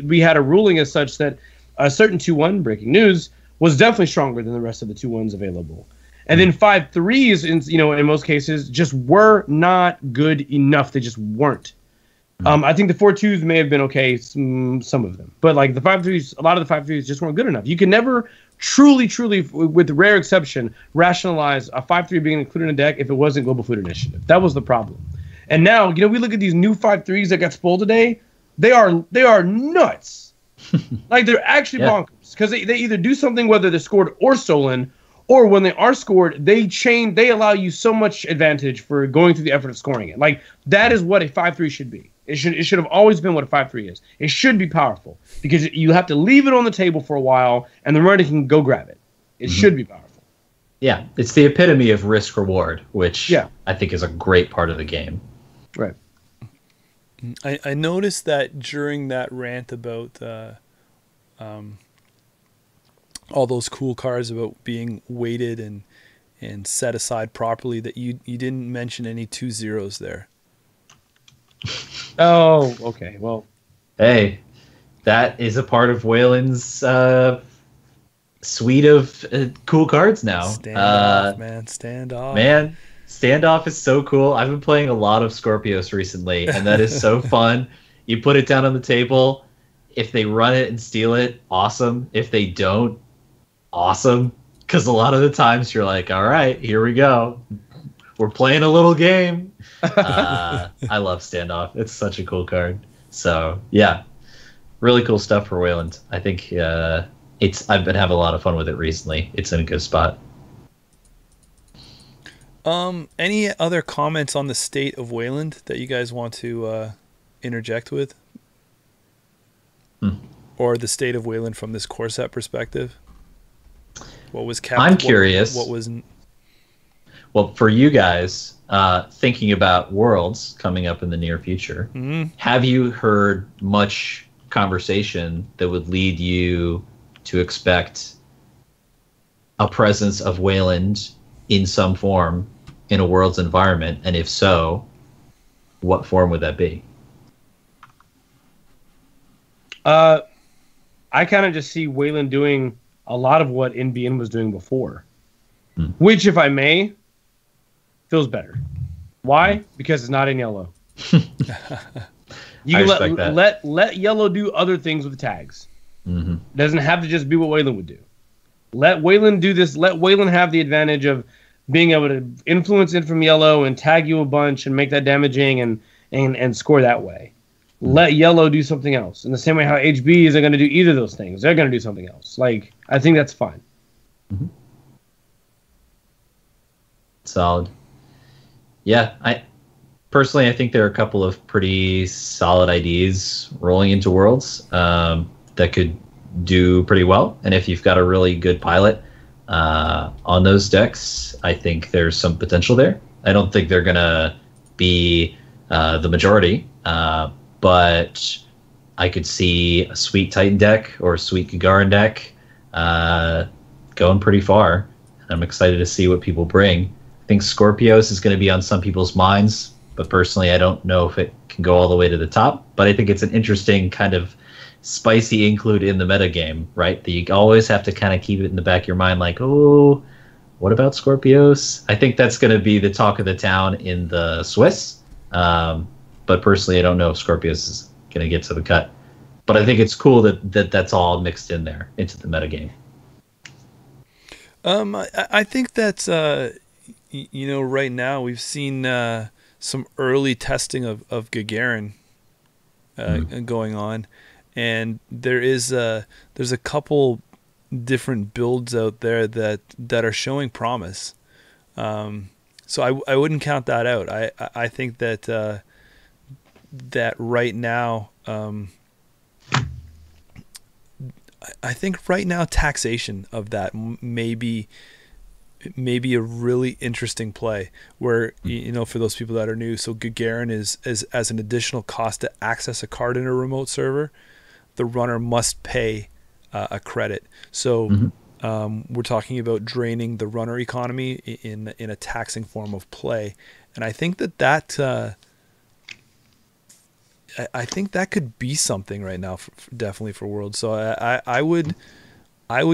We had a ruling as such that a certain 2/1, breaking news, was definitely stronger than the rest of the 2/1s available. And then 5/3s, in most cases, just were not good enough. They just weren't. I think the 4/2s may have been okay, some of them, but like the 5/3s, a lot of the 5/3s just weren't good enough. You can never truly, with rare exception, rationalize a 5/3 being included in a deck if it wasn't Global Food Initiative. That was the problem. And now, we look at these new 5/3s that got spoiled today. They are nuts. Like, they're actually bonkers, because they either do something, whether they're scored or stolen, or when they are scored, they allow you so much advantage for going through the effort of scoring it. Like, that is what a 5/3 should be. It should have always been what a 5/3 is. It should be powerful, because you have to leave it on the table for a while, and the runner can go grab it. It should be powerful. Yeah, it's the epitome of risk reward, which I think is a great part of the game. Right. I noticed that during that rant about all those cool cards about being weighted and set aside properly, that you didn't mention any 2/0s there. Oh, okay. Well, hey, that is a part of Weyland's suite of cool cards now. Standoff, man. Standoff. Man, Standoff is so cool. I've been playing a lot of Scorpios recently, and that is so fun. You put it down on the table. If they run it and steal it, awesome. If they don't, awesome. Because a lot of the times you're like, all right, here we go. We're playing a little game. I love Standoff. It's such a cool card. So, yeah, really cool stuff for Weyland. I think I've been having a lot of fun with it recently. It's in a good spot. Any other comments on the state of Weyland that you guys want to interject with? Or the state of Weyland from this core set perspective? What was kept? I'm curious. What wasn't? Well, for you guys, thinking about Worlds coming up in the near future, have you heard much conversation that would lead you to expect a presence of Weyland in some form in a Worlds environment? And if so, what form would that be? I kind of just see Weyland doing a lot of what NBN was doing before, which, if I may, feels better. Why? Because it's not in yellow. You can let yellow do other things with tags. It doesn't have to just be what Weyland would do. Let Weyland do this. Let Weyland have the advantage of being able to influence it from yellow and tag you a bunch and make that damaging and score that way. Let yellow do something else. In the same way how HB isn't going to do either of those things. They're going to do something else. Like, I think that's fine. Solid. Yeah, I think there are a couple of pretty solid ideas rolling into Worlds that could do pretty well. And if you've got a really good pilot on those decks, I think there's some potential there. I don't think they're going to be the majority, but I could see a sweet Titan deck or a sweet Gagarin deck going pretty far. I'm excited to see what people bring. I think Scorpios is going to be on some people's minds, but personally I don't know if it can go all the way to the top. But I think it's an interesting kind of spicy include in the metagame, right? That you always have to kind of keep it in the back of your mind, like, oh, what about Scorpios? I think that's going to be the talk of the town in the Swiss. But personally, I don't know if Scorpios is going to get to the cut. But I think it's cool that that's all mixed in there into the metagame. I think that's, right now we've seen some early testing of Gagarin going on. And there's a couple different builds out there that are showing promise. So I wouldn't count that out. I think that that right now, I think right now taxation of that may be a really interesting play where, for those people that are new, so Gagarin is as an additional cost to access a card in a remote server, the runner must pay a credit. So we're talking about draining the runner economy in a taxing form of play. And I think that I think that could be something right now, definitely for Worlds. So I would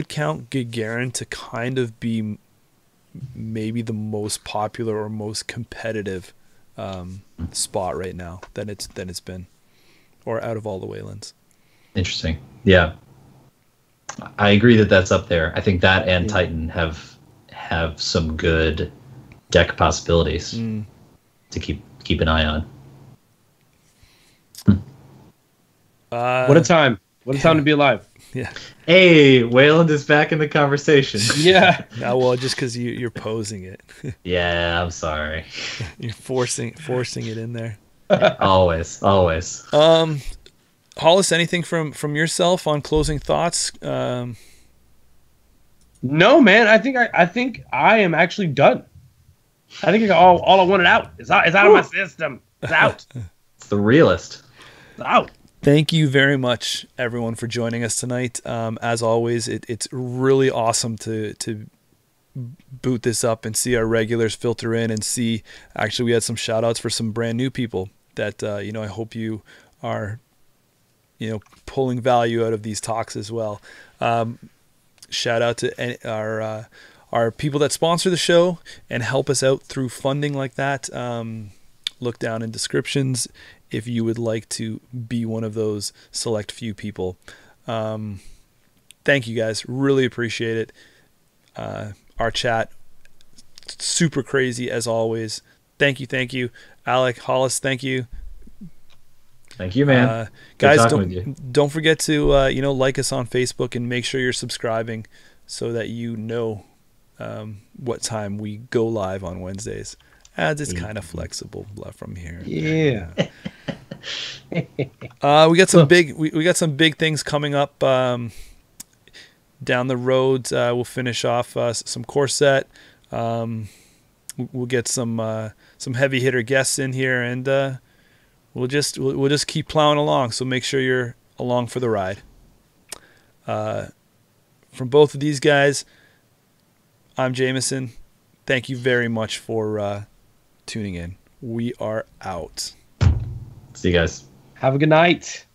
count Gagarin to kind of be maybe the most popular or most competitive spot right now than it's been, or out of all the Weylands. Interesting. Yeah, I agree that that's up there. I think that and Titan have some good deck possibilities to keep an eye on. What a time! What a time to be alive. Yeah. Hey, Weyland is back in the conversation. Yeah. Well, just because you're posing it. Yeah, I'm sorry. You're forcing it in there. Always. Hollis, anything from yourself on closing thoughts? No, man. I think I am actually done. I think all I wanted out. It's out of my system. It's out. It's the realist. It's out. Thank you very much, everyone, for joining us tonight. As always, it's really awesome to boot this up and see our regulars filter in and see. Actually, we had some shout outs for some brand new people that I hope you are pulling value out of these talks as well. Shout out to our people that sponsor the show and help us out through funding like that. Look down in descriptions if you would like to be one of those select few people. Thank you guys. Really appreciate it. Our chat, super crazy as always. Thank you. Alec, Hollis, thank you. Thank you, man. Guys, don't forget to like us on Facebook and make sure you're subscribing so that what time we go live on Wednesdays. As it's kind of flexible from here. Yeah. We got some big things coming up down the road. We'll finish off some Corset. We'll get some heavy hitter guests in here, and we'll just keep plowing along. So make sure you're along for the ride. From both of these guys, I'm Jameson. Thank you very much for tuning in. We are out. See you guys. Have a good night.